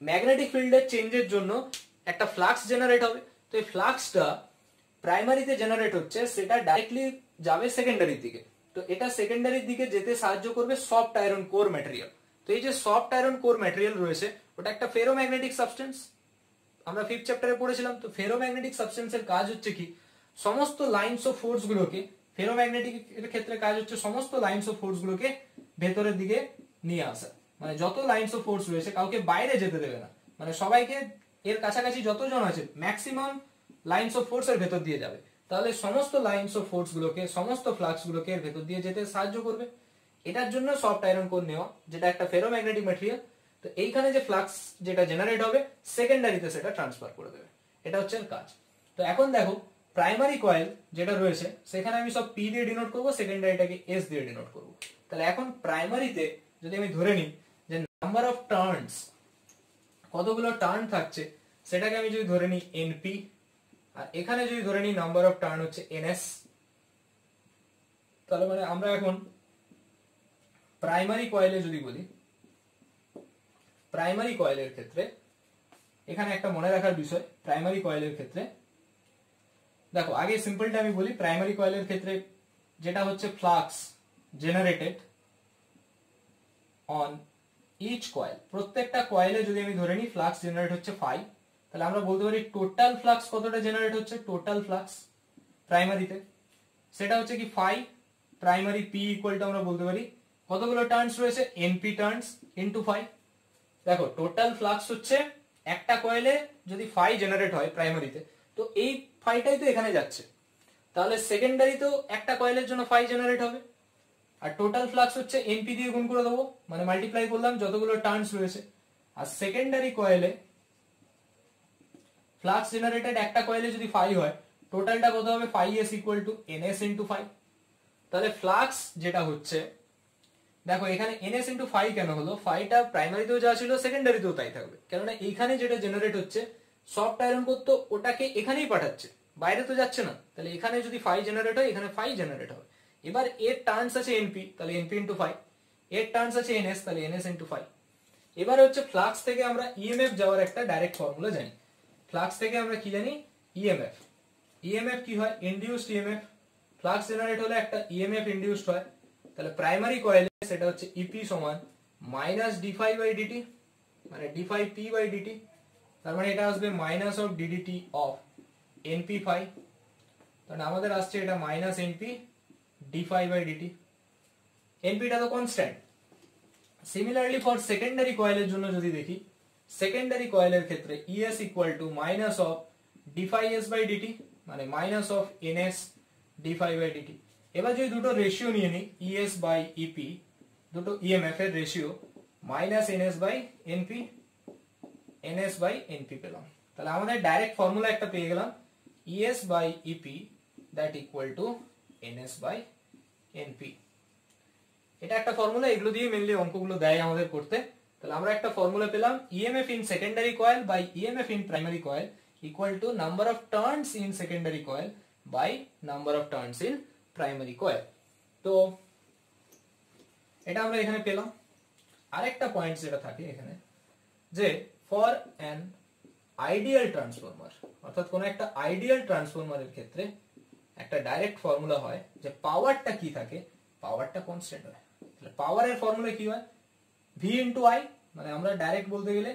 ম্যাগনেটিক ফিল্ডের চেঞ্জের জন্য একটা ফ্লাক্স জেনারেট হবে, তো এই ফ্লাক্সটা প্রাইমারিতে জেনারেট হচ্ছে, সেটা ডাইরেক্টলি যাবে সেকেন্ডারির দিকে। তো এটা সেকেন্ডারির দিকে যেতে সাহায্য করবে সফট আয়রন কোর ম্যাটেরিয়াল। তো এই যে সফট আয়রন কোর ম্যাটেরিয়াল রয়েছে ওটা একটা ফেরোম্যাগনেটিক সাবস্টেন্স, আমরা 5th চ্যাপ্টারে পড়েছিলাম। তো ফেরোম্যাগনেটিক সাবস্টেন্সের কাজ হচ্ছে কি? সমস্ত লাইনস অফ ফোর্স গুলোকে, ফেরোম্যাগনেটিক এর ক্ষেত্রে কাজ হচ্ছে সমস্ত লাইনস অফ ফোর্স গুলোকে ভেতরের দিকে নিয়ে আসা, মানে যত লাইনস অফ ফোর্স রয়েছে কাউকে বাইরে যেতে দেবে না, মানে সবাইকে এর কাছাকাছি যতজন আছে ম্যাক্সিমাম লাইনস অফ ফোর্স এর ভেতর দিয়ে যাবে। তাহলে সমস্ত লাইনস অফ ফোর্স গুলোকে, সমস্ত ফ্লাক্স গুলোকে এর ভেতর দিয়ে যেতে সাহায্য করবে। এটার জন্য সফট আয়রন কোর নেওয়া, যেটা একটা ফেরোম্যাগনেটিক ম্যাটেরিয়াল। তো এইখানে যে ফ্লাক্স যেটা জেনারেট হবে সেকেন্ডারিতে সেটা ট্রান্সফার করে দেবে, এটা হচ্ছে এর কাজ। তো এখন দেখো প্রাইমারি কয়েল যেটা রয়েছে সেখানে আমি সব পি দিয়ে ডিনোট করবো, সেকেন্ডারিটাকে এস দিয়ে ডিনোট করবো। তাহলে এখন প্রাইমারিতে যদি আমি ধরে নিই যে নাম্বার অফ টার্নস, কতগুলো টার্ন থাকছে, সেটাকে আমি যদি ধরে নিই এনপি, আর এখানে যদি ধরে নিই নাম্বার অফ টার্ন হচ্ছে এনএস, তাহলে মানে আমরা এখন প্রাইমারি কয়েলে যদি বলি, প্রাইমারি কয়েলের ক্ষেত্রে এখানে একটা মনে রাখার বিষয়, প্রাইমারি কয়েলের ক্ষেত্রে দেখো আগে সিম্পলটা আমি বলি। প্রাইমারি কয়েলের ক্ষেত্রে যেটা হচ্ছে flux generated on each coil, প্রত্যেকটা কয়েলে যদি আমি ধরে নিই ফ্লাক্স জেনারেট হচ্ছে 5, তাহলে আমরা বলতে পারি টোটাল ফ্লাক্স কতটা জেনারেট হচ্ছে, টোটাল ফ্লাক্স প্রাইমারিতে। সেটা হচ্ছে কি phi primary P equal to আমরা বলতে পারি কতগুলো টার্নস রয়েছে এনপি টার্নস ইনটু ফাই। দেখো টোটাল ফ্লাক্স হচ্ছে একটা কয়েলে যদি ফাই জেনারেট হয় প্রাইমারিতে, তো এই ফাইটাই তো এখানে যাচ্ছে, তাহলে সেকেন্ডারিতেও একটা কয়েলের জন্য ফাই জেনারেট হবে। আর টোটাল ফ্লাক্স হচ্ছে এনপি দিয়ে গুণ করে দেবো, মানে মাল্টিপ্লাই করলাম যতগুলো টার্নস রয়েছে। আর সেকেন্ডারি কয়েলে ফ্লাক্স জেনারেটেড একটা কয়েলে যদি ফাই হয়, টোটালটা কত হবে, phi S equal to NS into phi. তাহলে ফ্লাক্স যেটা হচ্ছে, দেখো এখানে এনএস ইন্টু ফাই কেন হলো, ফাইটা প্রাইমারিতেও যা ছিল সেকেন্ডারিতেও তাই থাকবে, কেননা এইখানে যেটা জেনারেট হচ্ছে সফট আয়রন করতে ওটাকে এখানেই পাঠাচ্ছে, বাইরে তো যাচ্ছে না। তাহলে এখানে যদি ফাই জেনারেট হয়, এখানে ফাই জেনারেট হবে। এবার এর টার্নস আছে এনপি, তাহলে এনপি ইন্টু ফাই। এর টার্নস আছে এনএস, তাহলে এনএস ইন্টু ফাই। এবার হচ্ছে ফ্লাক্স থেকে আমরা ইএমএফ যাওয়ার একটা ডাইরেক্ট ফর্মুলা জানি। ফ্লাক্স থেকে আমরা কি জানি, ইএমএফ। ইএমএফ কি হয়, ইনডিউসড ইএমএফ। ফ্লাক্স জেনারেট হলে একটা ইএমএফ ইনডিউসড হয়, তাহলে প্রাইমারি কয়েলে সেটা হচ্ছে ইপি সমান minus D phi by DT, মানে D phi P by DT. তার মানে এটা আসবে minus of DDT of NP phi, তাহলে আমাদের আসছে এটা minus NP D phi by DT. এনপিটা তো কনস্ট্যান্ট। সিমিলারলি ফর সেকেন্ডারি কয়েলের জন্য যদি দেখি, সেকেন্ডারি কয়েলের ক্ষেত্রে ES equal to minus of D phi S by DT, মানে minus of NS D phi by DT. এবার যদি দুটো রেশিও নিয়ে নিই, ইএস বাই ইপি, দুটো ইএমএফ এর ratio minus NS by NP, NS by NP পেলাম। তাহলে আমাদের ডাইরেক্ট ফর্মুলা একটা পেয়ে গেলাম, ES by EP that equal to NS by NP. এটা একটা ফর্মুলা, এগুলো দিয়ে মেনলি অঙ্কগুলো দেয় আমাদের করতে। তাহলে আমরা একটা ফর্মুলা পেলাম, EMF in secondary coil by EMF in primary coil equal to number of turns in secondary coil by number of turns in primary coil. তো এটা আমরা এখানে পেলাম। আরেকটা পয়েন্ট যেটা থাকে এখানে, যে ফর অ্যান আইডিয়াল ট্রান্সফরমার, অর্থাৎ কোন একটা আইডিয়াল ট্রান্সফরমারের ক্ষেত্রে একটা ডাইরেক্ট ফর্মুলা হয় যে পাওয়ারটা কি থাকে, পাওয়ারটা কনস্ট্যান্ট হয়। তাহলে পাওয়ারের ফর্মুলা কি হয়, ভি ইন্টু আই, মানে আমরা ডাইরেক্ট বলতে গেলে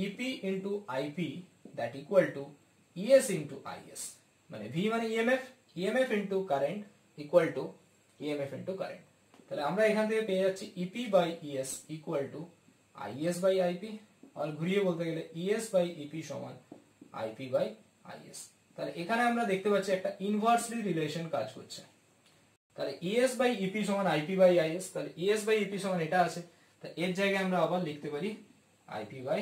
EP into IP that equal to ES into IS, মানে ভি মানে EMF, EMF into current equal to EMF into current. তাহলে আমরা এখান থেকে পেয়ে যাচ্ছি EP by ES equal to IS by IP, আর ঘুরিয়ে বলতে গেলে ইএস বাই ইপি সমান আইপি বাই আইএস। তাহলে এখানে আমরা দেখতে পাচ্ছি একটা ইনভার্সলি রিলেশন কাজ করছে। তাহলে ইএস বাই ইপি সমান আইপি বাই আইএস, তাহলে ইএস বাই ইপি সমান এটা আছে, তাহলে এর জায়গায় আমরা আবার লিখতে পারি আইপি বাই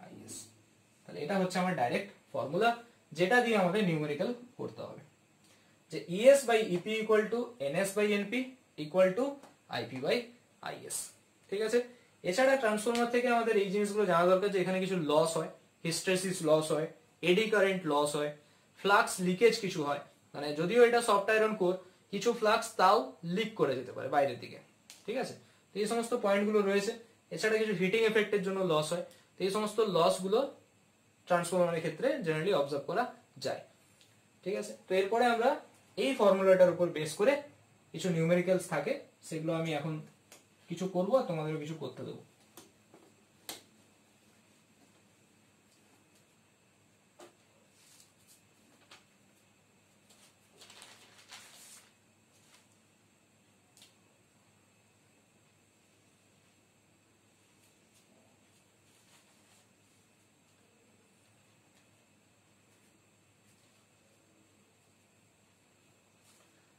আইএস। তাহলে এটা হচ্ছে আমার ডাইরেক্ট ফর্মুলা, যেটা দিয়ে আমাদের নিউমেরিক্যাল করতে হবে, যে ES by EP equal to NS by NP equal to IP by IS. ঠিক আছে। এছাড়া ট্রান্সফরমার থেকে আমাদের এই জিনিসগুলো জানা দরকার, যে এখানে কিছু লস হয়, হিস্টেরিসিস লস হয়, এডি কারেন্ট লস হয়, ফ্লাক্স লিকেজ কিছু হয়, মানে যদিও এটা সফট আয়রন কোর, কিছু ফ্লাক্স তাও লিক করে যেতে পারে বাইরের দিকে। ঠিক আছে, তো এই সমস্ত পয়েন্টগুলো রয়েছে। এছাড়া কিছু হিটিং এফেক্টের জন্য লস হয়, তো এই সমস্ত লস গুলো ট্রান্সফরমারের ক্ষেত্রে জেনারেলি অবজার্ভ করা যায়। ঠিক আছে, তো এরপরে আমরা এই ফর্মুলাটার উপর বেস করে কিছু নিউমেরিক্যালস থাকে, সেগুলো আমি এখন কিছু করবো আর তোমাদেরও কিছু করতে দেবো।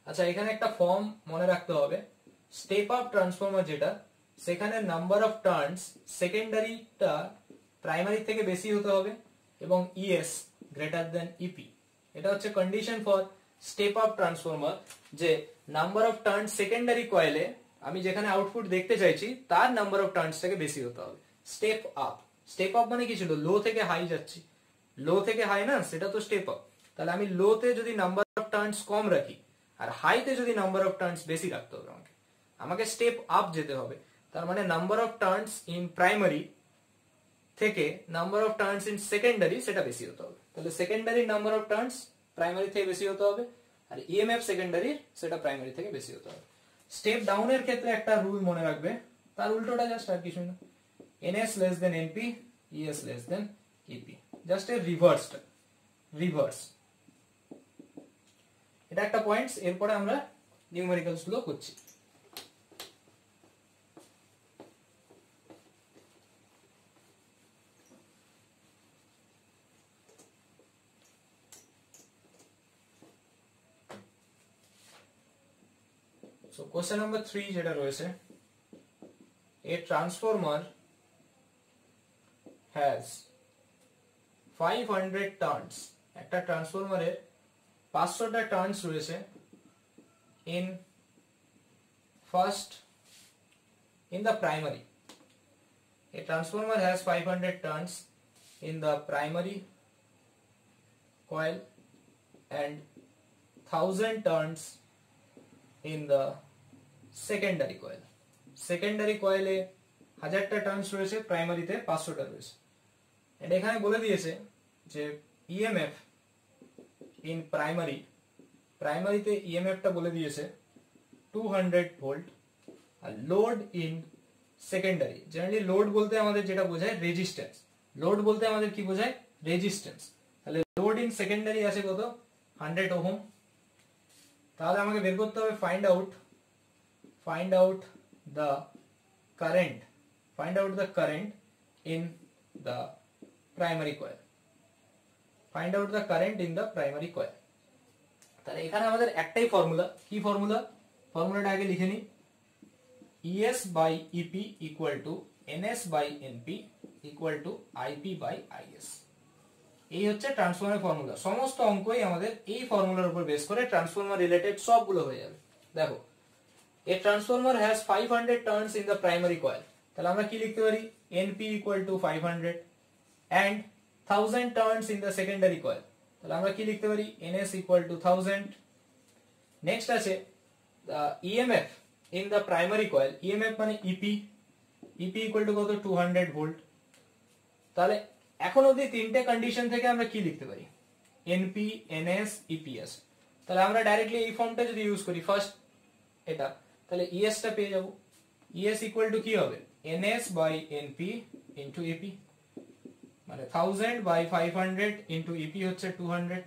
আচ্ছা, এখানে একটা ফর্ম মনে রাখতে হবে, স্টেপ আপ ট্রান্সফরমার যেটা, সেখানে নাম্বার অফ টার্নস সেকেন্ডারিটা প্রাইমারি থেকে বেশি হতে হবে এবং ইএস গ্রেটার দেন ইপি। এটা হচ্ছে condition for step up transformer, যে নাম্বার অফ টার্নস সেকেন্ডারি কয়েলে আমি যেখানে আউটপুট দেখতে চাইছি তার নাম্বার অফ টার্নস থেকে বেশি হতে হবে। স্টেপ আপ, স্টেপ আপ মানে কি ছিল, লো থেকে হাই যাচ্ছি, লো থেকে হাই না, সেটা তো স্টেপ আপ। তাহলে আমি লোতে যদি নাম্বার অফ টার্নস কম রাখি আর হাইতে যদি নাম্বার অফ টার্নস বেশি রাখতে হবে, আমাকে স্টেপ আপ যেতে হবে। তার মানে number of turns in primary থেকে number of turns in secondary সেটা বেশি হতে হবে। তাহলে secondary number of turns primary থেকে বেশি হতে হবে, আর ইএমএফ সেকেন্ডারি সেটা প্রাইমারি থেকে বেশি হতে হবে। স্টেপ ডাউনের ক্ষেত্রে একটা রুল মনে রাখবে, তার উল্টোটা জাস্ট আর কিছু না, NS less than NP, ES less than EP, just এর রিভার্স। এটা একটা পয়েন্টস। এরপরে আমরা নিউমেরিক্যালস গুলো করছি। So question number 3 যেটা রয়েছে, a transformer has 500 turns, একটা ট্রান্সফরমারের 500টা টার্নস রয়েছে in the primary. A transformer has 500 turns in the primary coil and 1000 turns in the secondary coil. Secondary coil A 1000টা turns রয়েছে, প্রাইমারিতে 500টা রয়েছে। এন্ড এখানে বলে দিয়েছে যে ইএমএফ ইন প্রাইমারিতে ইএমএফটা বলে দিয়েছে 200 ভোল্ট, আর load in secondary, generally load বলতে আমাদের যেটা বোঝায় রেজিস্ট্যান্স, লোড বলতে আমাদের কি বোঝায় রেজিস্ট্যান্স। তাহলে লোড ইন সেকেন্ডারি আছে কত 100 ওহম। তাহলে আমাকে বের করতে হবে find out the current in the primary coil, তাহলে এখানে আমাদের একটাই ফর্মুলা। কি ফর্মুলাটা আগে লিখে নিই। ES by EP equal to NS by NP equal to IP by IS। এই হচ্ছে ট্রান্সফরমারের ফর্মুলা। সমস্ত অঙ্কই আমাদের এই ফর্মুলার উপর বেস করে ট্রান্সফরমার রিলেটেড সবগুলো হয়ে যাবে। দেখো, a transformer has 500 turns in the primary coil, তাহলে আমরা কি লিখতে পারি NP equal to 500 and 1000 turns in the secondary coil, তাহলে আমরা কি লিখতে পারি NS equal to 1000। নেক্সট আছে EMF in the primary coil, EMF মানে EP equal to কত 200 ভোল্ট। তাহলে এখন অবধি তিনটে কন্ডিশন থেকে আমরা কি লিখতে পারি NP NS EPS। তাহলে আমরা ডাইরেক্টলি এই ফর্মটা যদি ইউজ করি ফার্স্ট এটা, তাহলে ES টা পেয়ে যাব। ES ইকুয়াল টু কি হবে NS by NP into EP, মানে 1000 বাই 500 ইনটু EP হচ্ছে 200,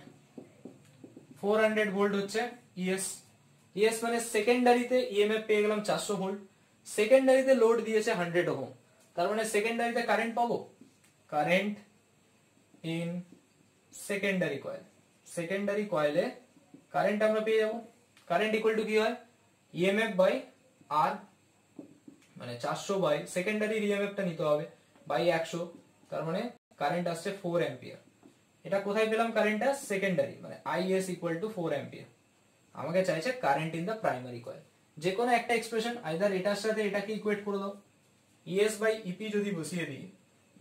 400 ভোল্ট হচ্ছে ES মানে সেকেন্ডারিতে EMF পেয়ে গেলাম 400 ভোল্ট, সেকেন্ডারিতে লোড দিয়েছে 100 ওহম, তার মানে সেকেন্ডারিতে কারেন্ট পাবো, কারেন্ট ইন সেকেন্ডারি কয়েলে কারেন্ট আমরা পেয়ে যাব। কারেন্ট ইকুয়াল টু কি হয় EMF বাই R, মানে 400 বাই সেকেন্ডারি EMF টা নিতে হবে বাই 100, তার মানে কারেন্ট আসছে 4 অ্যাম্পিয়ার। এটা কোথায় পেলাম কারেন্টটা সেকেন্ডারি, মানে IS ইকুয়াল টু 4 অ্যাম্পিয়ার। আমাকে চাইছে current in the primary coil. যে কোনো একটা এক্সপ্রেশন আইদার এটার সাথে এটাকে ইকুয়েট করে দাও। ES বাই EP যদি বসিয়ে দিই,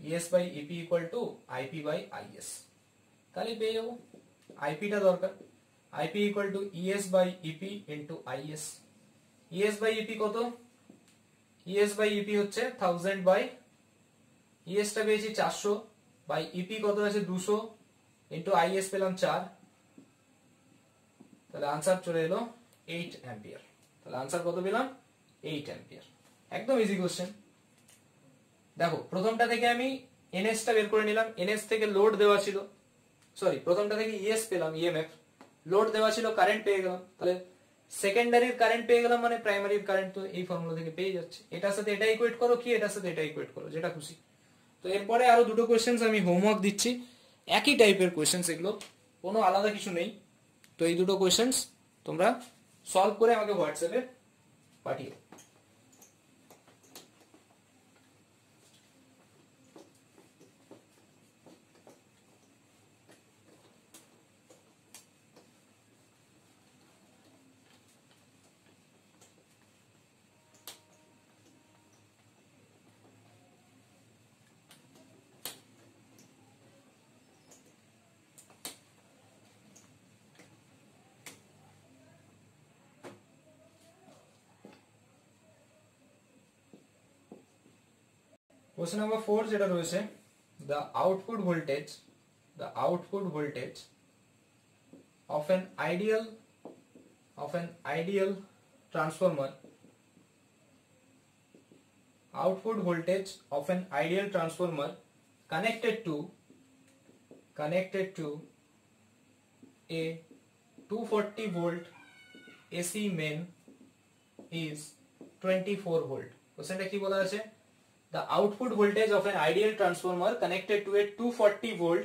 ES by EP equal to IP by IS, তাহলে পেয়ে যাবো। IP টা দরকার, IP equal to ES by EP into IS। ES by EP কত, ES বাই EP হচ্ছে 1000 বাই ES টা পেয়েছি 400 বাই EP কত আছে 200 ইনটু IS পেলাম 4, তাহলে आंसर চলে এলো 8 অ্যাম্পিয়ার। তাহলে आंसर কত পেলাম 8 অ্যাম্পিয়ার। একদম ইজি কোশ্চেন। দেখো প্রথমটা থেকে আমি NS টা বের করে নিলাম, NS থেকে লোড দেওয়া ছিল, সরি প্রথমটা থেকে ES পেলাম EMF, লোড দেওয়া ছিল কারেন্ট পেয়ে গেলাম, তাহলে সেকেন্ডারির কারেন্ট পেয়ে গেলাম মানে প্রাইমারির কারেন্ট তো এই ফর্মুলা থেকে পেয়ে যাচ্ছে। এটার সাথে এটা ইকুয়েট করো কি এটার সাথে এটা ইকুয়েট করো, যেটা খুশি। তো এরপরে আরো দুটো কোশ্চেন্স আমি হোমওয়ার্ক দিচ্ছি, একই টাইপের কোশ্চেন্স এগুলো, কোনো আলাদা কিছু নেই। তো এই দুটো কোশ্চেন্স তোমরা সলভ করে আমাকে হোয়াটসঅ্যাপে পাঠিও। Question number 4 যেটা রয়েছে, the output voltage of an ideal transformer, output voltage of an ideal transformer connected to a 240 volt AC main is 24 volt. কোশ্চেনটা কি বলা আছে? The output voltage of an ideal transformer connected to a 240 volt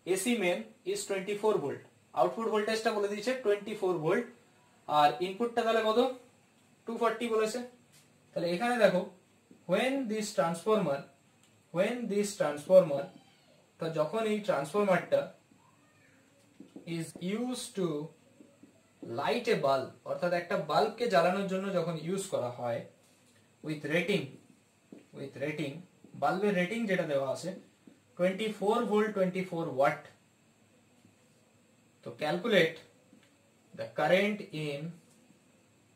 AC main is 24 volt. Output ভোল্টেজটা বলে দিয়েছে 24 volt, আর ইনপুটটা তাহলে কত? 240 বলেছে। তাহলে এখানে দেখো when this transformer তো যখন এই ট্রান্সফরমারটা is used to light a bulb, অর্থাৎ একটা বাল্বকে জ্বালানোর জন্য যখন ইউজ করা হয় with rating বাল্বের রেটিং যেটা দেওয়া আছে 24 ভোল্ট 24 ওয়াট, তো calculate the current in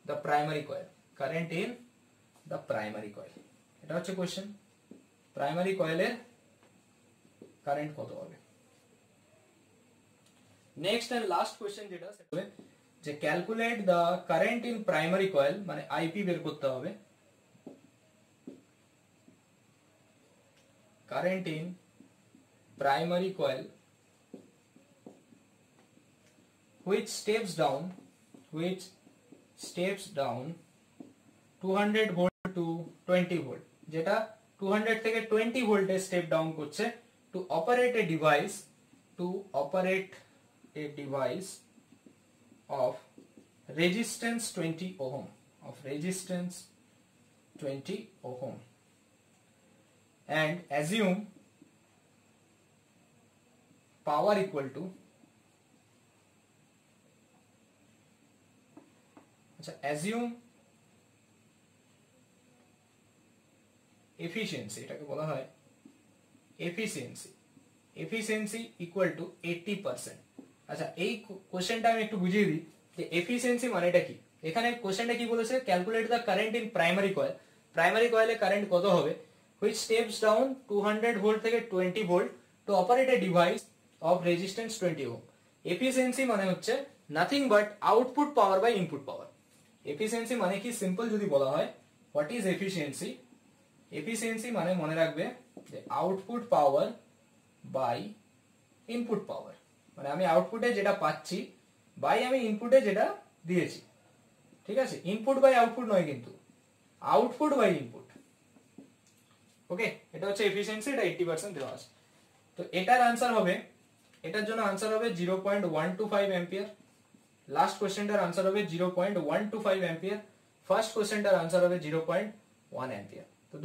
the primary coil. এটা হচ্ছে কোশ্চেন, প্রাইমারি কয়েলের কারেন্ট কত হবে। নেক্সট এন্ড লাস্ট কোশ্চেন যেটা সেটা হবে যে calculate the current in primary coil, মানে আইপি বের করতে হবে। Current in primary coil which steps down 200 volt to 20 volt, যেটা 200 থেকে 20 ভোল্টে স্টেপ ডাউন করছে to operate a device of resistance 20 ohm and assume power equal to assume efficiency, এটাকে বলা হয় efficiency equal to 80%। আচ্ছা, এই কোশ্চেনটা আমি একটু বুঝিয়ে দিই যে এফিসিয়েন্সি মানেটা কি। এখানে কোশ্চেনটা কি বলেছে? Calculate the current in primary coil, primary কয়েলে কারেন্ট কত হবে which steps down 200 ভোল্ট থেকে 20 volt to operate a device of resistance 20 ohm। Efficiency মানে হচ্ছে nothing but output power by input power. Efficiency মানে কি, সিম্পল যদি বলা হয় হোয়াট ইজ এফিসিয়েন্সি, এফিসিয়েন্সি মানে মনে রাখবে যে output power by input power, মানে আমি আউটপুটে যেটা পাচ্ছি বাই আমি ইনপুটে যেটা দিয়েছি, ঠিক আছে? ইনপুট বাই আউটপুট নয়, কিন্তু আউটপুট বাই ইনপুট। ওকে, এটা হচ্ছে এফিসিয়েন্সি, এটা 80% দেওয়া আছে। তো এটার আনসার হবে, এটার জন্য আনসার হবে 0.125 অ্যাম্পিয়ার। লাস্ট কোশ্চেনটার আনসার হবে 0.125 অ্যাম্পিয়ার। ফার্স্ট কোশ্চেনটার আনসার হবে 0.1 অ্যাম্পিয়ার। তো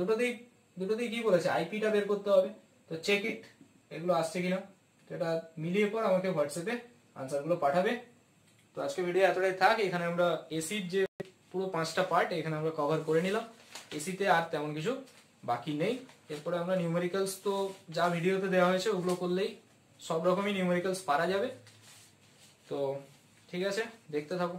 দুটোতেই কি বলেছে? আইপিটা বের করতে হবে। তো চেক ইট, এগুলো আসছে কিনা, তো এটা মিলিয়ে পর আমাকে হোয়াটসঅ্যাপে আনসারগুলো পাঠাবে। তো আজকে ভিডিও এতটাই থাক। এখানে আমরা এসির যে পুরো 5টা পার্ট এখানে আমরা কভার করে নিলাম। এসিতে আর তেমন কিছু বাকি নেই। এরপরে আমরা নিউমেরিক্যালস তো যা ভিডিওতে দেওয়া হয়েছে ওগুলো করলেই সব রকমই নিউমেরিক্যালস পারা যাবে। তো ঠিক আছে, দেখতে থাকো।